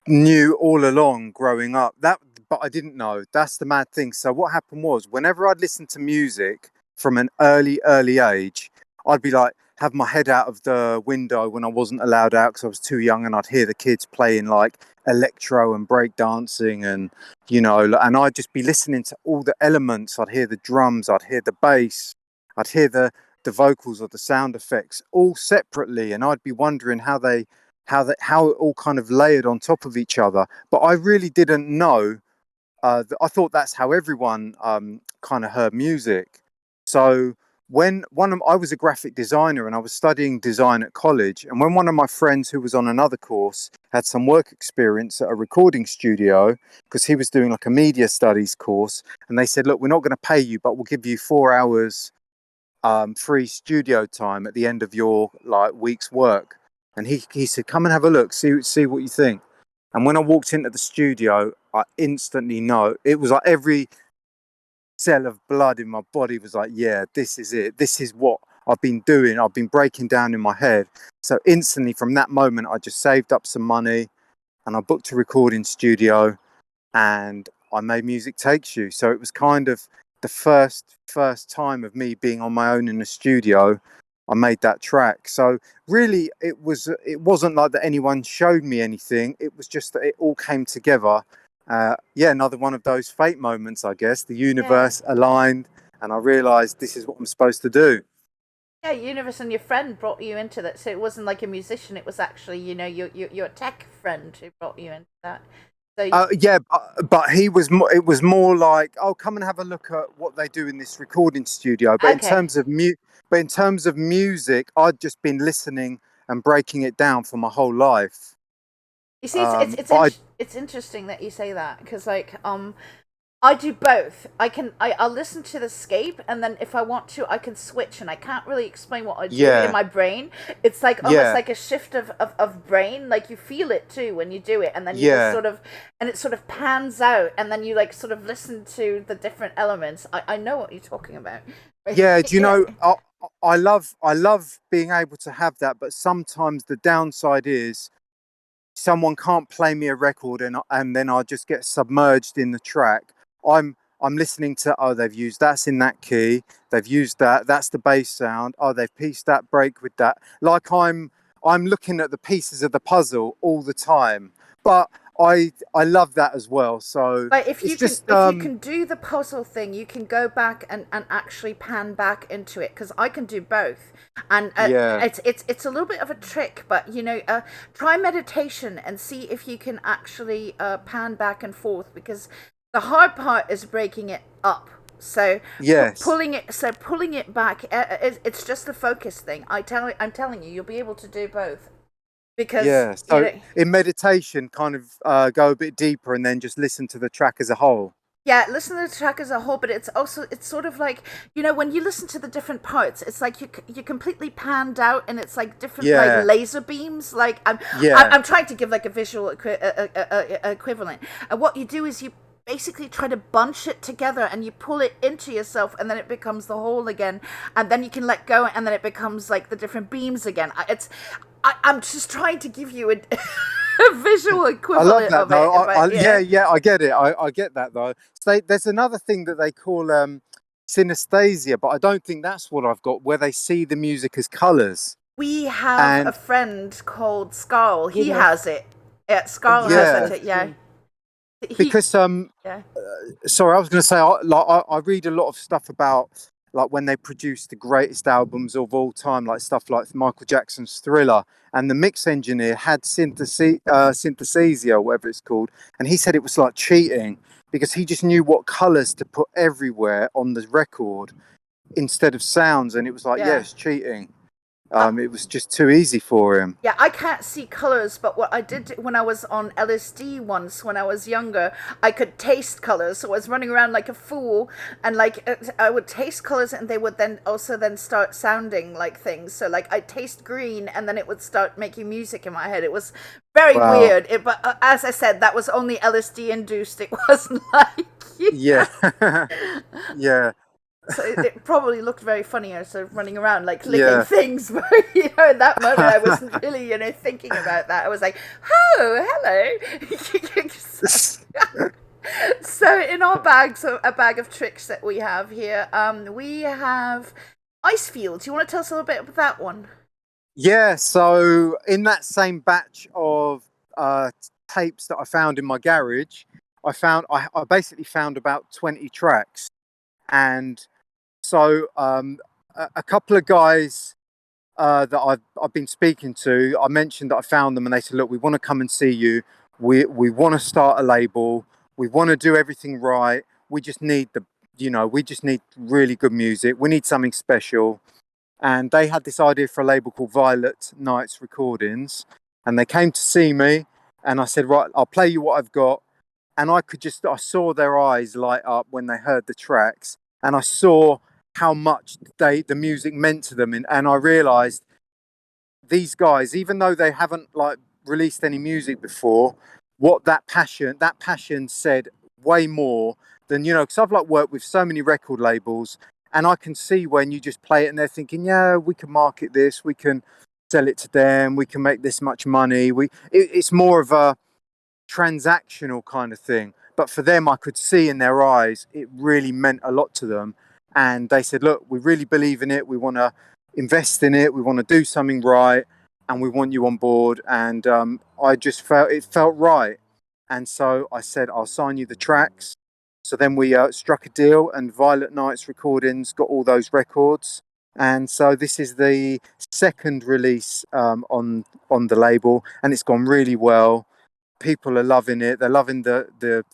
knew all along growing up that, but I didn't know. That's the mad thing. So what happened was, whenever I'd listen to music from an early age, I'd be like, have my head out of the window when I wasn't allowed out because I was too young, and I'd hear the kids playing like electro and break dancing, and and I'd just be listening to all the elements. I'd hear the drums, I'd hear the bass, I'd hear the vocals or the sound effects all separately, and I'd be wondering how it all kind of layered on top of each other. But I really didn't know. I thought that's how everyone kind of heard music. So when I was a graphic designer and I was studying design at college, and when one of my friends who was on another course had some work experience at a recording studio, because he was doing like a media studies course, and they said, look, we're not going to pay you, but we'll give you 4 hours free studio time at the end of your like week's work. And he said, come and have a look, see what you think. And when I walked into the studio, I instantly know it was like every cell of blood in my body was like, yeah, this is it. This is what I've been doing. I've been breaking down in my head. So instantly from that moment, I just saved up some money and I booked a recording studio and I made Music Takes You. So it was kind of the first time of me being on my own in the studio. I made that track. So really it wasn't like that anyone showed me anything. It was just that it all came together. Another one of those fate moments, I guess. The universe aligned and I realized this is what I'm supposed to do. Yeah, universe and your friend brought you into that. So it wasn't like a musician. It was actually, your tech friend who brought you into that. So But he was more. It was more like, oh, come and have a look at what they do in this recording studio. But in terms of music, I'd just been listening and breaking it down for my whole life. you see, it's interesting that you say that because I do both. I'll listen to the scape, and then if I want to, I can switch, and I can't really explain what I do in Yeah, my brain. It's like almost yeah, like a shift of brain, like you feel it too when you do it, and then you just yeah, sort of, and it sort of pans out, and then you like sort of listen to the different elements. I know what you're talking about. yeah. Do you Yeah. know? I love being able to have that, but sometimes the downside is someone can't play me a record and then I just get submerged in the track. I'm listening to, oh, they've used that's in that key, they've used that's the bass sound, oh, they've pieced that break with that. Like I'm looking at the pieces of the puzzle all the time. But I love that as well. So But it's just if you can do the puzzle thing, you can go back and actually pan back into it, because I can do both, and yeah, it's a little bit of a trick, but try meditation and see if you can actually pan back and forth, because the hard part is breaking it up. So yes. pulling it back, it's just a focus thing. I'm telling you, you'll be able to do both, because Yeah. So in meditation, kind of go a bit deeper and then just listen to the track as a whole. Yeah, listen to the track as a whole, but it's sort of like, when you listen to the different parts, it's like you completely panned out, and it's like different like Yeah. laser beams. Like Yeah. I'm trying to give like a visual equivalent, and what you do is you basically try to bunch it together, and you pull it into yourself, and then it becomes the whole again, and then you can let go, and then it becomes like the different beams again. I'm just trying to give you a, a visual I love equivalent that of it, though. but Yeah, yeah, I get it. I get that though. So there's another thing that they call synesthesia, but I don't think that's what I've got, where they see the music as colours. we have a And friend called Scarl. Yeah, He that's has it. Yeah, Scarl has yeah, yeah, it. that's Yeah, true. he. because Yeah, sorry, I was going to say, I read a lot of stuff about like when they produced the greatest albums of all time, like stuff like Michael Jackson's Thriller, and the mix engineer had synthesia, whatever it's called, and he said it was like cheating because he just knew what colours to put everywhere on the record instead of sounds, and it was like, yeah, yeah. it's cheating. Uh, It was just too easy for him. yeah, I can't see colors, but what I did when I was on LSD once, when I was younger, I could taste colors. So I was running around like a fool, and like I would taste colors, and they would then also then start sounding like things. So like I taste green, and then it would start making music in my head. It was very Wow. weird. But as I said, that was only LSD induced. It wasn't like Yeah. Yeah. so it probably looked very funny. I was sort of running around like licking Yeah. things, but in that moment I wasn't really, thinking about that. I was like, oh, hello. So in our bags, a bag of tricks that we have here, we have Icefield. Do you want to tell us a little bit about that one? Yeah, so in that same batch of tapes that I found in my garage, I basically found about 20 tracks, and so a couple of guys that I've been speaking to, I mentioned that I found them, and they said, "Look, we want to come and see you. We want to start a label. We want to do everything right. We just need we just need really good music. We need something special." And they had this idea for a label called Violet Nights Recordings, and they came to see me, and I said, right, I'll play you what I've got. And I saw their eyes light up when they heard the tracks, and I saw how much the music meant to them, and I realized these guys, even though they haven't like released any music before, what that passion said way more than, because I've like worked with so many record labels, and I can see when you just play it and they're thinking, yeah, we can market this, we can sell it to them, we can make this much money. It's more of a transactional kind of thing. But for them, I could see in their eyes, it really meant a lot to them. And they said, look, we really believe in it. We want to invest in it. We want to do something right. And we want you on board. And I just it felt right. And so I said, I'll sign you the tracks. So then we struck a deal, and Violet Nights Recordings got all those records. And so this is the second release on the label, and it's gone really well. People are loving it. They're loving the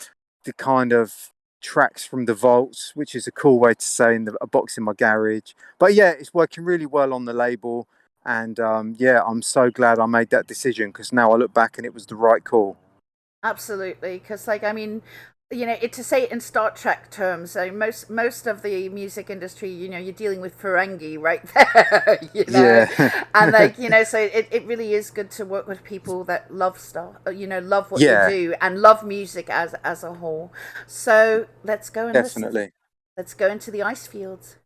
kind of tracks from the vaults, which is a cool way to say a box in my garage. But yeah, it's working really well on the label, and yeah, I'm so glad I made that decision, because now I look back and it was the right call. Absolutely, because to say it in Star Trek terms, so most of the music industry, you're dealing with Ferengi right there, Yeah. and so it really is good to work with people that love love what you Yeah, do and love music as a whole. So let's go and listen. definitely. Let's go into the ice fields.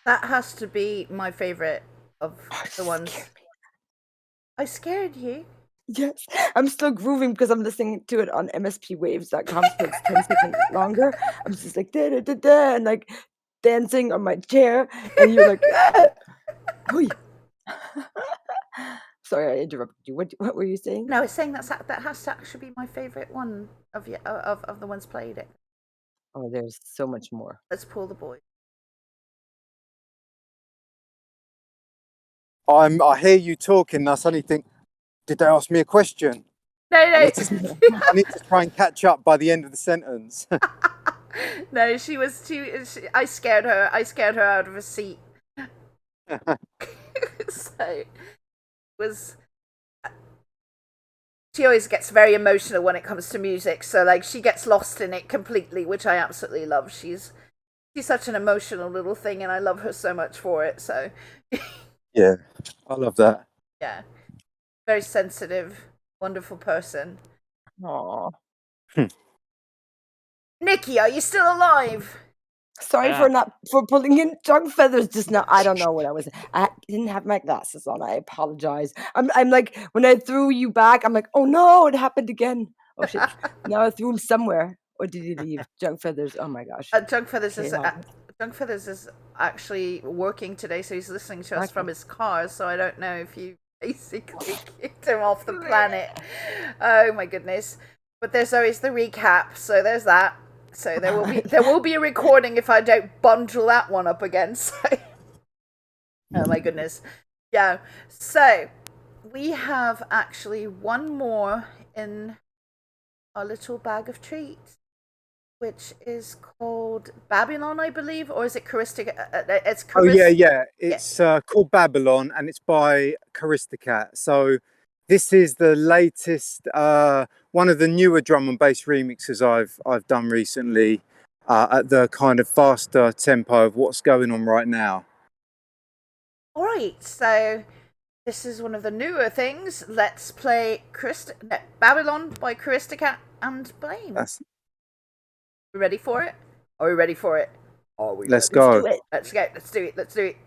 That has to be my favorite of Oh, the ones. scared me. I scared you. Yes, I'm still grooving because I'm listening to it on mspwaves.com, so it's 10 seconds longer. I'm just like da da da da, and like dancing on my chair, and you're like, ah! Hui. Sorry, I interrupted you. What were you saying? No, I was saying that has to actually be my favorite one of the ones played it. Oh, there's so much more. Let's pull the boy. I hear you talking, and I suddenly think, did they ask me a question? No, I need no. to, I need to try and catch up by the end of the sentence. No, I scared her. I scared her out of her seat. So it was. She always gets very emotional when it comes to music. So like she gets lost in it completely, which I absolutely love. She's such an emotional little thing, and I love her so much for it. So Yeah, I love that. yeah, very sensitive, wonderful person. Aw. Nikki, are you still alive? Sorry Yeah. for pulling in junk feathers just now. I don't know what I was. I didn't have my glasses on. I apologize. I'm like when I threw you back. I'm like, oh no, it happened again. Oh shit! Now I threw him somewhere. Or did he leave? Junk feathers. Oh my gosh. Junk Feathers is Chaos. Junk Feathers is actually working today, so he's listening to us Okay. from his car. So I don't know if you basically kicked him off the planet. Oh my goodness! But there's always the recap, so there's that. So there will be a recording if I don't bundle that one up again. So oh my goodness, yeah. So we have actually one more in our little bag of treats, which is called Babylon, I believe, or is it Charistic? It's Oh yeah, Charistic. yeah. It's called Babylon, and it's by Charisticat. So this is the latest, one of the newer drum and bass remixes I've done recently, at the kind of faster tempo of what's going on right now. All right, so this is one of the newer things. Let's play Babylon by Charisticat and Blame. That's, We ready for it? Are we ready for it? Are we let's ready? Let's go. do it. Let's go. Let's do it. Let's do it.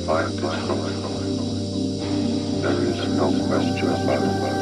mind is hollow. There is no question about it.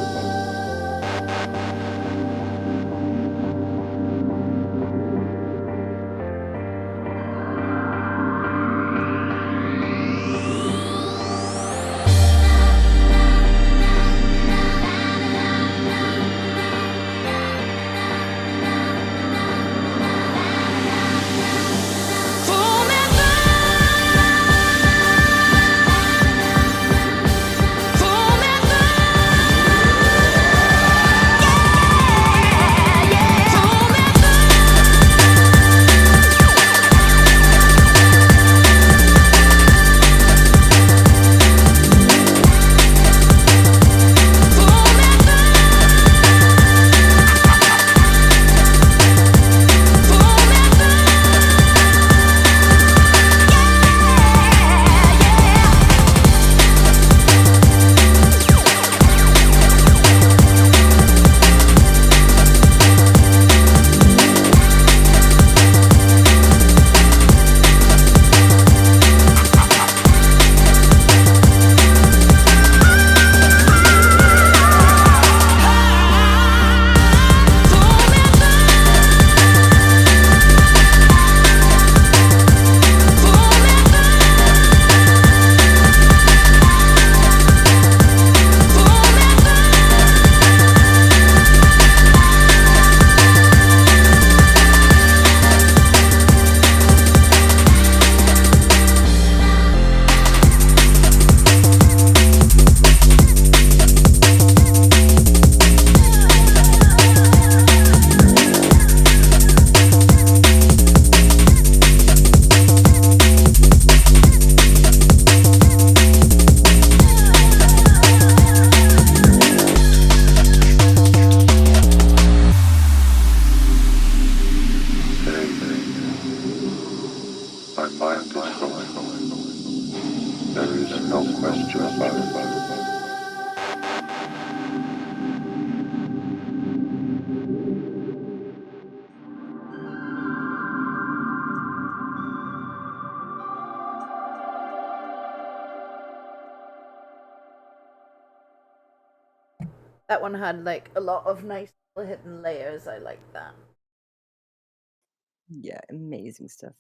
That one had like a lot of nice hidden layers. I like that. Yeah, amazing stuff.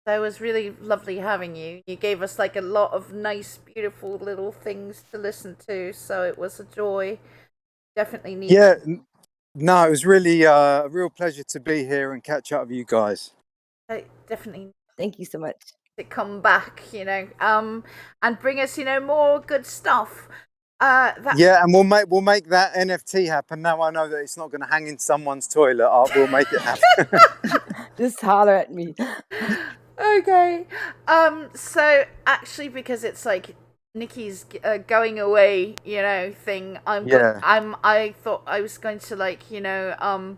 So it was really lovely having you. You gave us like a lot of nice, beautiful little things to listen to. So it was a joy. Definitely need. Yeah, no, it was really a real pleasure to be here and catch up with you guys. I definitely Thank you so much. to come back, and bring us, more good stuff. Yeah, and we'll make that NFT happen. Now I know that it's not going to hang in someone's toilet. We'll make it happen. Just holler at me. Okay. So actually, because it's like Nicky's going away, thing. I thought I was going to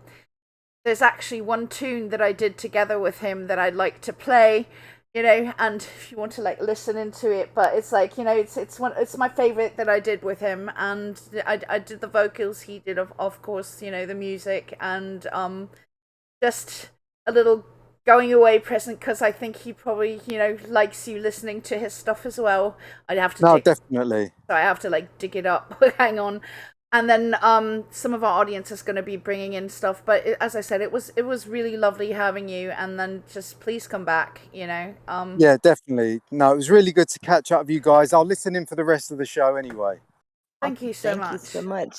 there's actually one tune that I did together with him that I'd like to play, and if you want to listen into it, but it's it's my favorite that I did with him, and I did the vocals, he did of course, the music, and just a little going away present, because I think he probably, likes you listening to his stuff as well. I'd have to definitely. So I have to dig it up. Hang on. And then some of our audience is going to be bringing in stuff, but as I said, it was really lovely having you, and then just please come back, Yeah, definitely. No, it was really good to catch up with you guys. I'll listen in for the rest of the show anyway. Thank you so much. Thank you so much.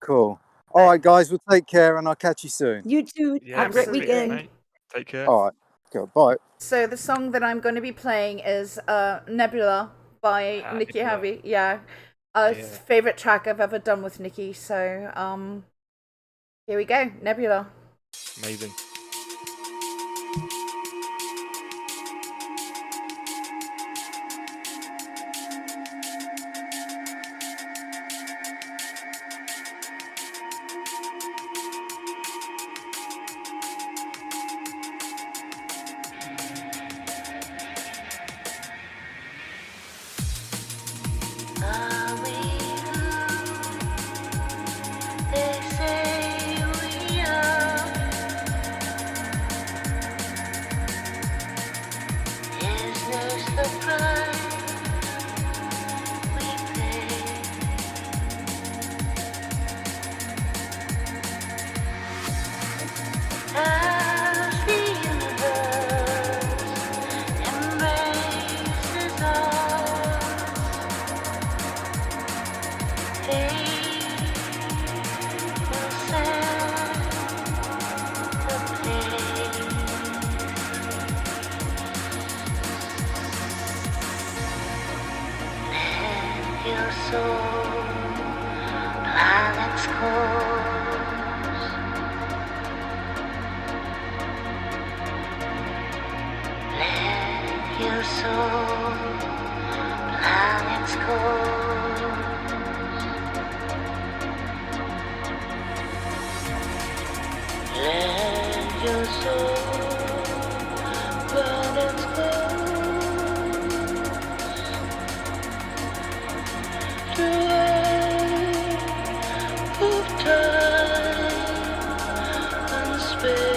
Cool. All right, guys, we'll take care, and I'll catch you soon. You too. Yeah, Have a great great to meet you, weekend. mate. Take care. All right. Cool. Bye. So the song that I'm going to be playing is Nebula by Nicky Havey. Yeah. Favorite track I've ever done with Nicky. So here we go. Nebula. Amazing. soul, planet's course. Let your soul, planet's course. Let your soul, planet's course. Of time and space.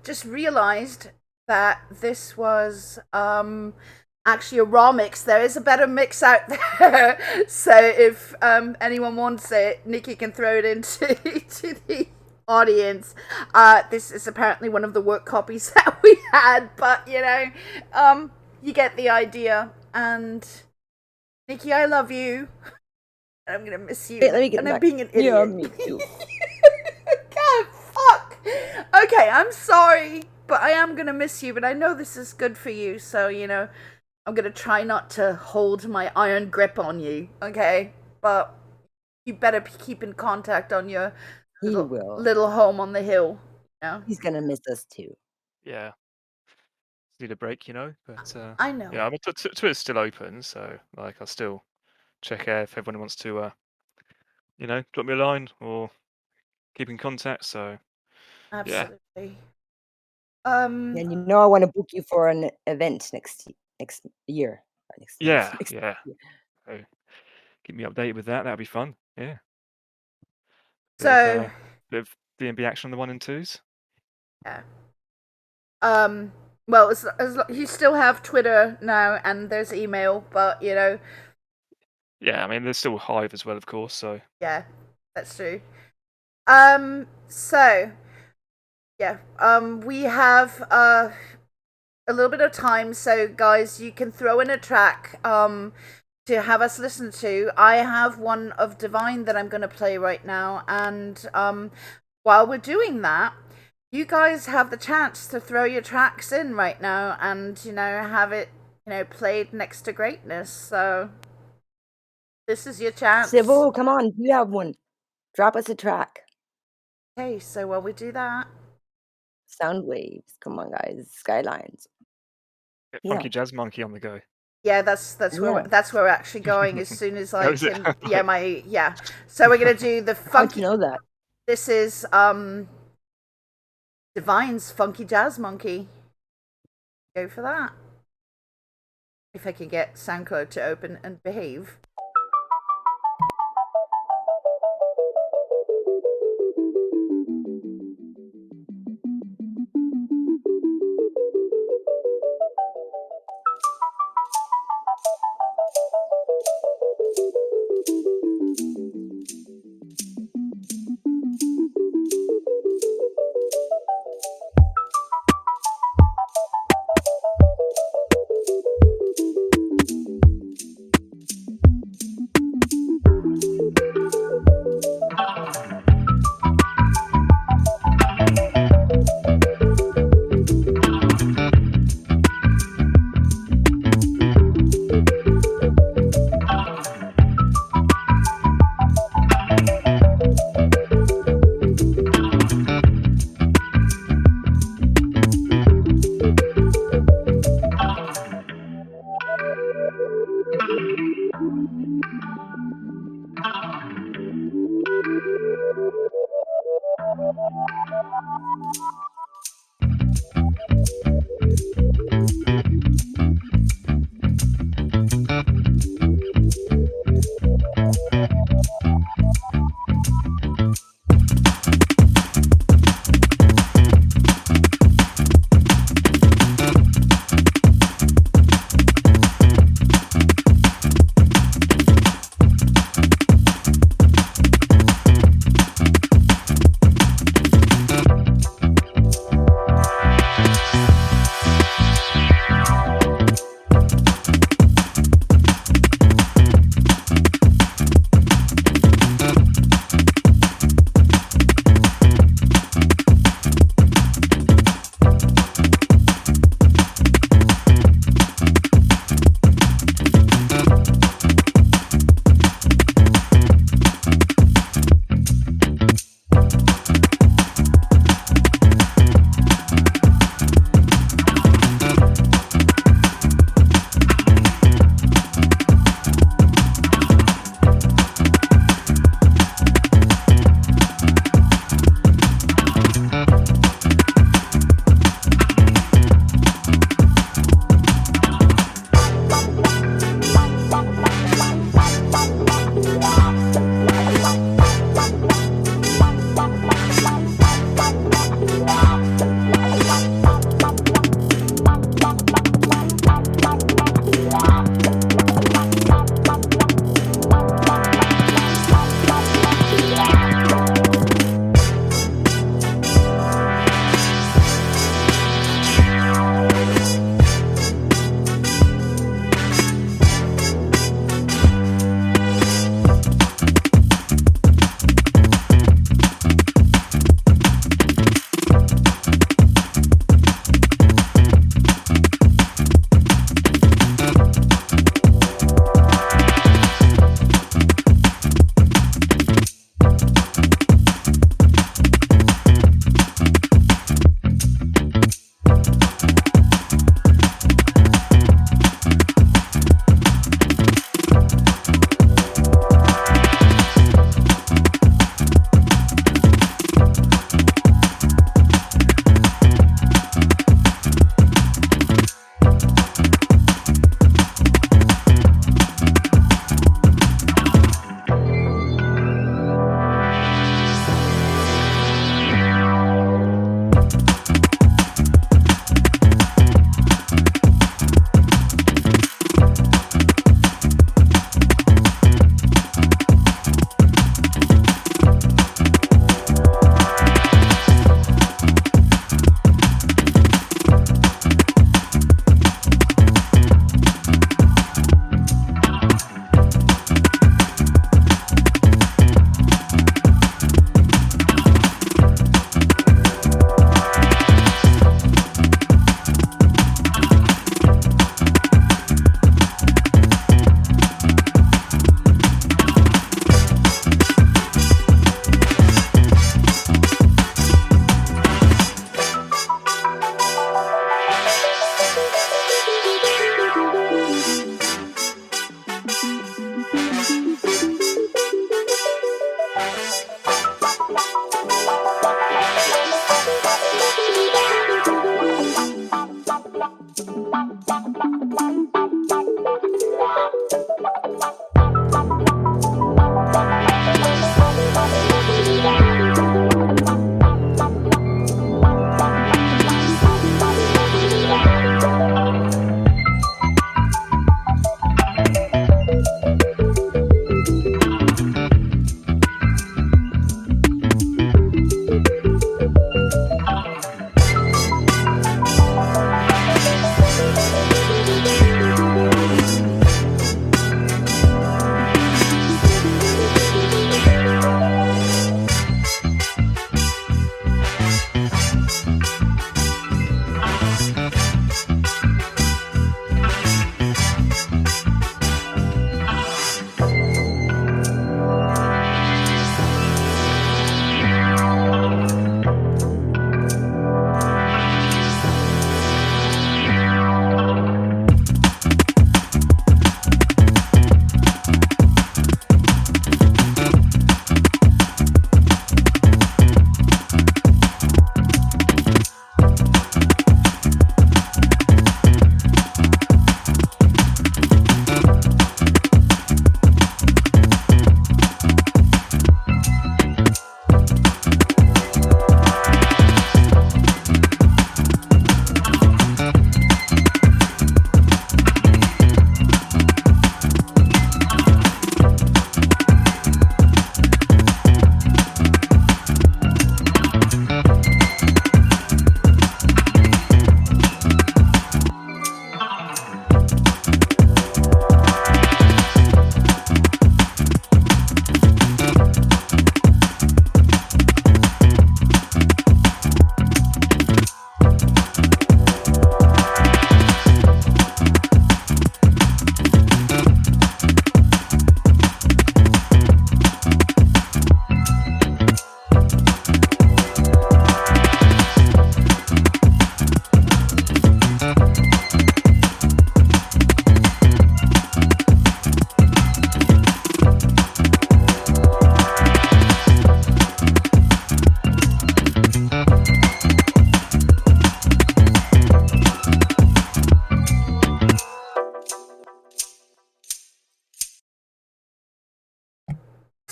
just realized that this was actually a raw mix. There is a better mix out there. So if anyone wants it, Nikki can throw it into to the audience. This is apparently one of the work copies that we had, but you get the idea. And Nikki, I love you. And I'm gonna miss you. Wait, let me get and I'm back. being an idiot. Yeah, me too. God, fuck. Okay, I'm sorry, but I am gonna miss you. But I know this is good for you, so I'm gonna try not to hold my iron grip on you. Okay, but you better keep in contact on your He will. little home on the hill. He's gonna miss us too. Yeah. Need a break, but I know. yeah, I mean, Twitter's still open, so like I'll still check out if everyone wants to drop me a line or keep in contact. So Absolutely. And I want to book you for an event next year. Next yeah. year. So keep me updated with that. That'd be fun. Yeah. So bit of D&B action on the 1 and 2s. yeah. Well, you still have Twitter now, and there's email, but Yeah, I mean, there's still Hive as well, of course. So yeah, that's true. So yeah, we have a little bit of time, so guys, you can throw in a track to have us listen to. I have one of Divine that I'm going to play right now, and while we're doing that, you guys have the chance to throw your tracks in right now and have it played next to greatness. So this is your chance. Sivo, come on, you have one. Drop us a track. Okay, so while we do that, Sound waves. Come on, guys. Skylines. get Funky Jazz Monkey on the go. yeah, that's where we're actually going as soon as I is it? can. So we're gonna do the How'd funky. you know that? This is Divine's Funky Jazz Monkey. Go for that. If I can get SoundCloud to open and behave.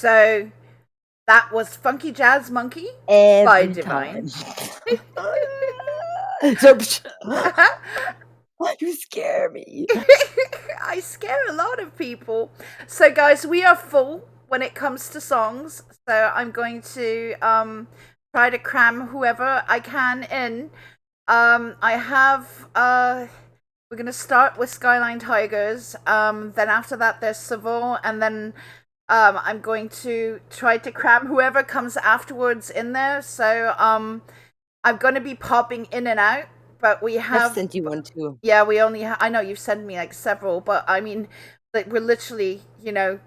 So that was Funky Jazz Monkey by Every Divine. time. So, you scare me. I scare a lot of people. So guys, we are full when it comes to songs. So I'm going to try to cram whoever I can in. I have we're gonna start with Skyline Tigers. Then after that there's Savoy, and then I'm going to try to cram whoever comes afterwards in there. So I'm gonna be popping in and out, but we have I've sent you one too. Yeah, we only I know you've sent me like several, but I mean, like, we're literally,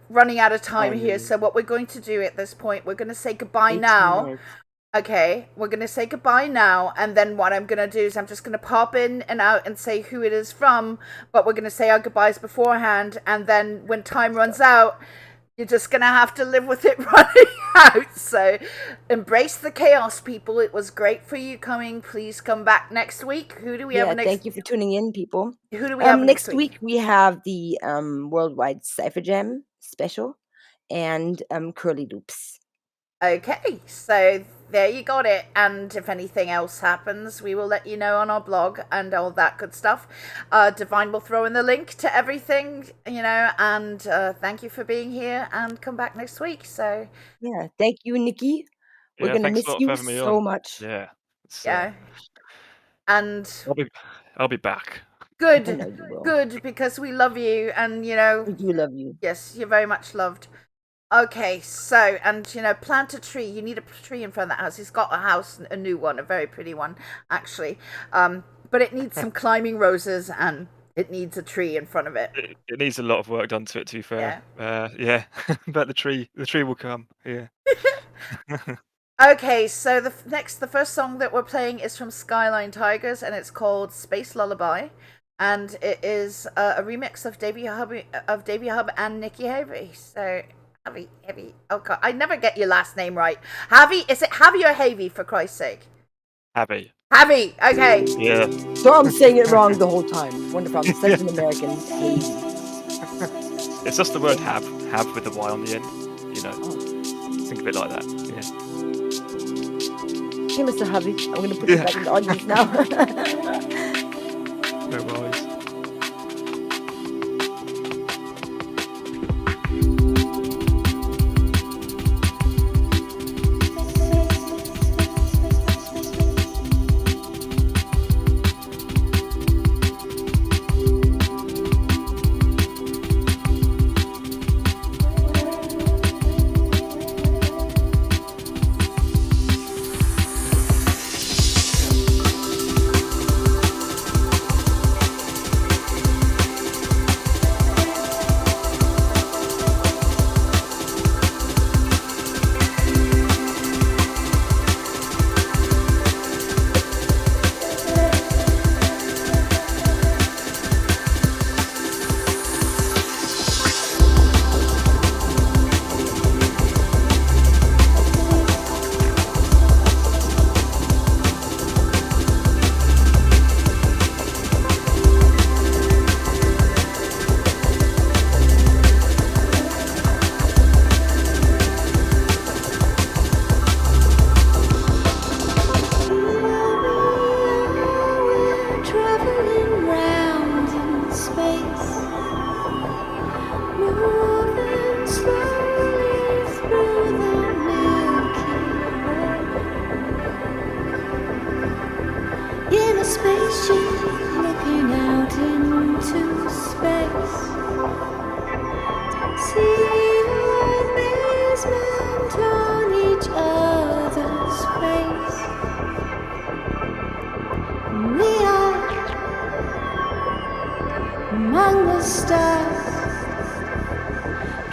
running out of time here. So what we're going to do at this point, we're going to say goodbye 18 now. minutes. Okay, we're going to say goodbye now, and then what I'm going to do is I'm just going to pop in and out and say who it is from, but we're going to say our goodbyes beforehand, and then when time runs out, you're just going to have to live with it running out. So embrace the chaos, people. It was great for you coming. Please come back next week. Who do we have next? Thank you for tuning in, people. Who do we have next week? We have the Worldwide Cypher Jam special and Curly Loops. Okay, so there you got it. And if anything else happens, we will let you know on our blog and all that good stuff. Divine will throw in the link to everything, and thank you for being here, and come back next week. So yeah, thank you, Nikki. We're gonna miss you so much. Yeah. Yeah. And I'll be back. Good, I know you will. good, because we love you, and We do love you. yes, you're very much loved. Okay, so, and plant a tree. You need a tree in front of that house. He's got a house, a new one, a very pretty one, actually. But it needs some climbing roses, and it needs a tree in front of it. It needs a lot of work done to it, to be fair. Yeah. But the tree will come. Yeah. Okay, so the first song that we're playing is from Skyline Tigers, and it's called Space Lullaby, and it is a remix of Davey Hub and Nicky Havey. So Havey. Oh God, I never get your last name right. Havey, is it Havey or Havey, for Christ's sake? Havey. Havey. Okay. Yeah. So I'm saying it wrong the whole time. Wonderful. I'm such an American. Havey. It's just the word have with the Y on the end. Think of it like that. Yeah. Hey, Mr. Havey. I'm gonna put you back in the audience now. No worries.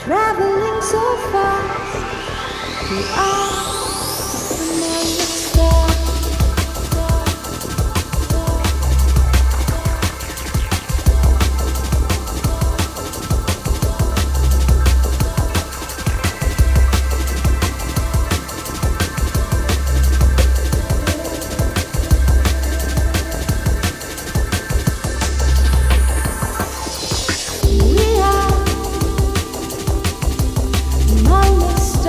Traveling so fast, we are among the stars. We are among the stars.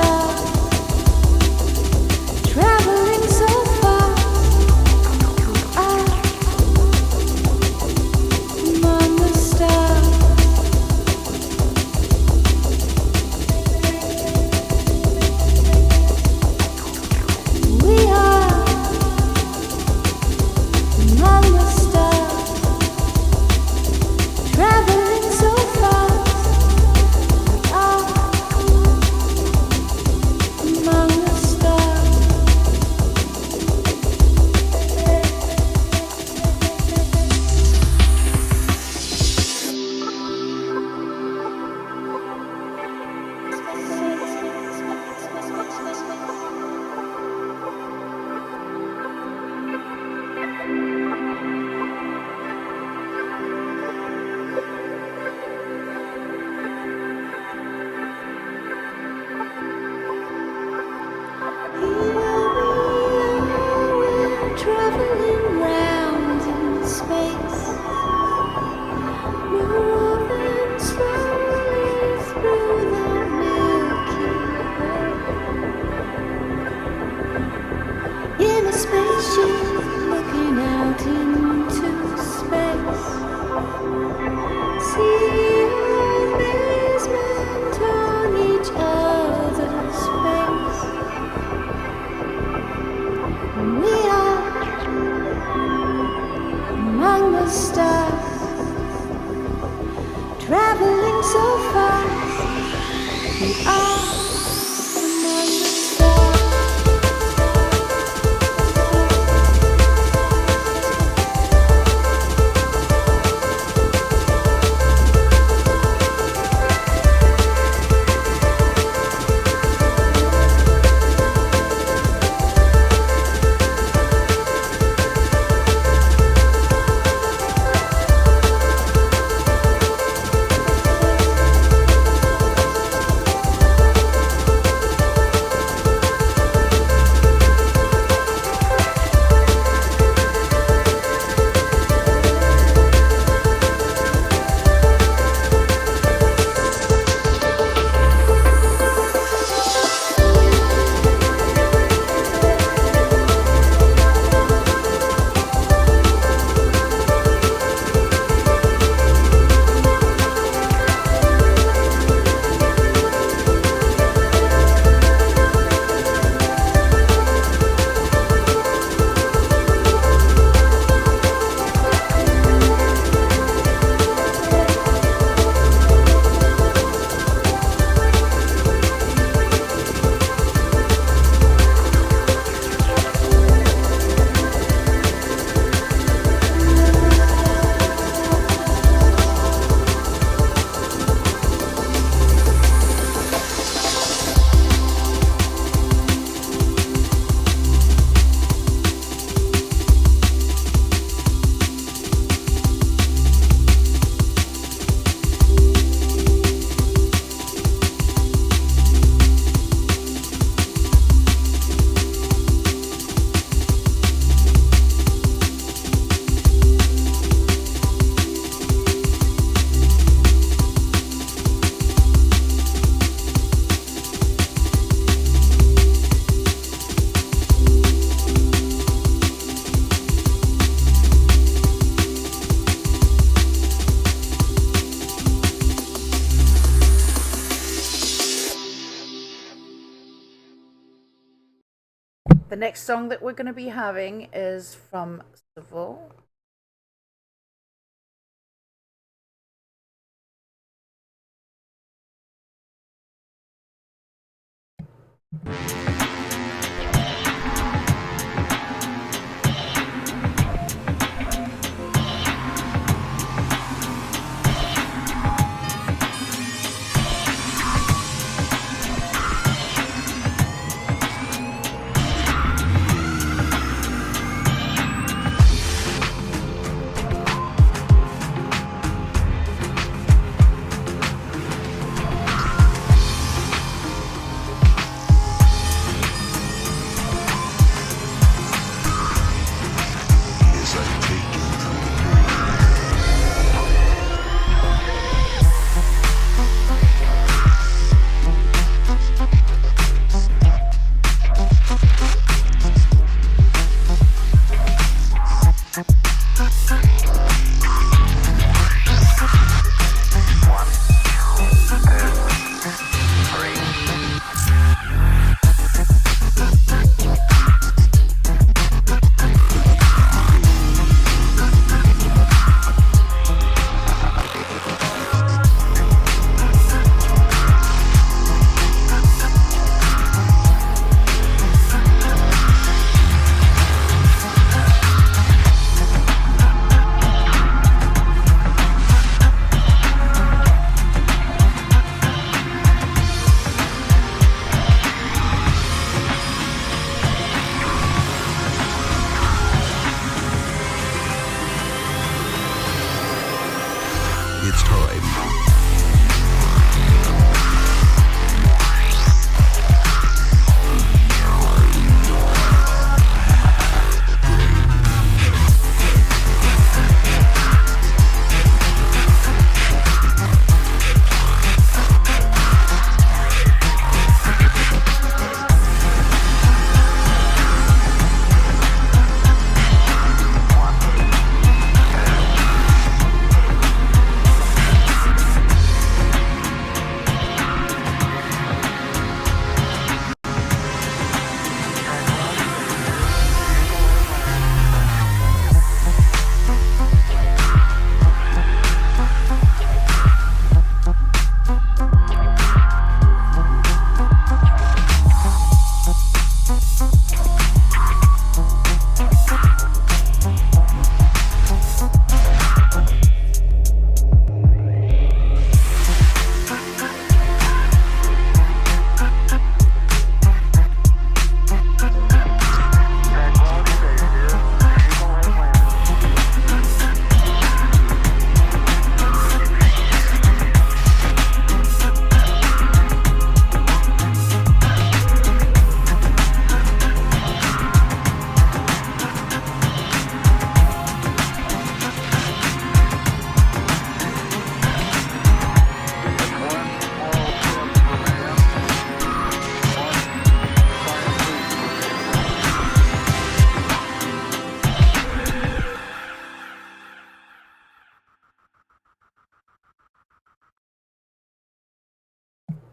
the stars, traveling so fast. We are among the stars. The next song that we're going to be having is from Seville. It's time.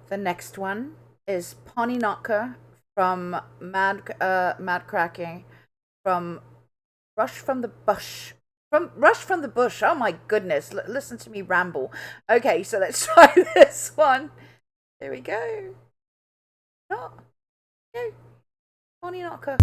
The next one is Pony Knocker from Mad Cracking from Rush from the Bush. From Rush from the Bush. Oh my goodness. Listen to me ramble. Okay, so let's try this one. Here we go. Go. Pony Knocker.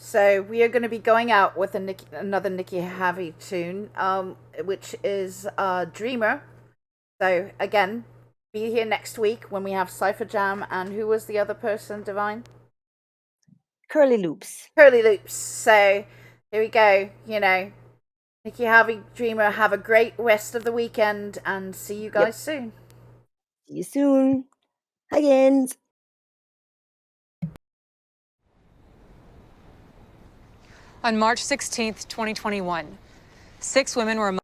So we are going to be going out with another Nicky Havey tune, which is Dreamer. So again, be here next week when we have Cypher Jam. And who was the other person, Divine? Curly Loops. Curly Loops. So here we go. Nicky Havey, Dreamer. Have a great rest of the weekend and see you guys soon. See you soon. Again. On March 16th, 2021, 6 women were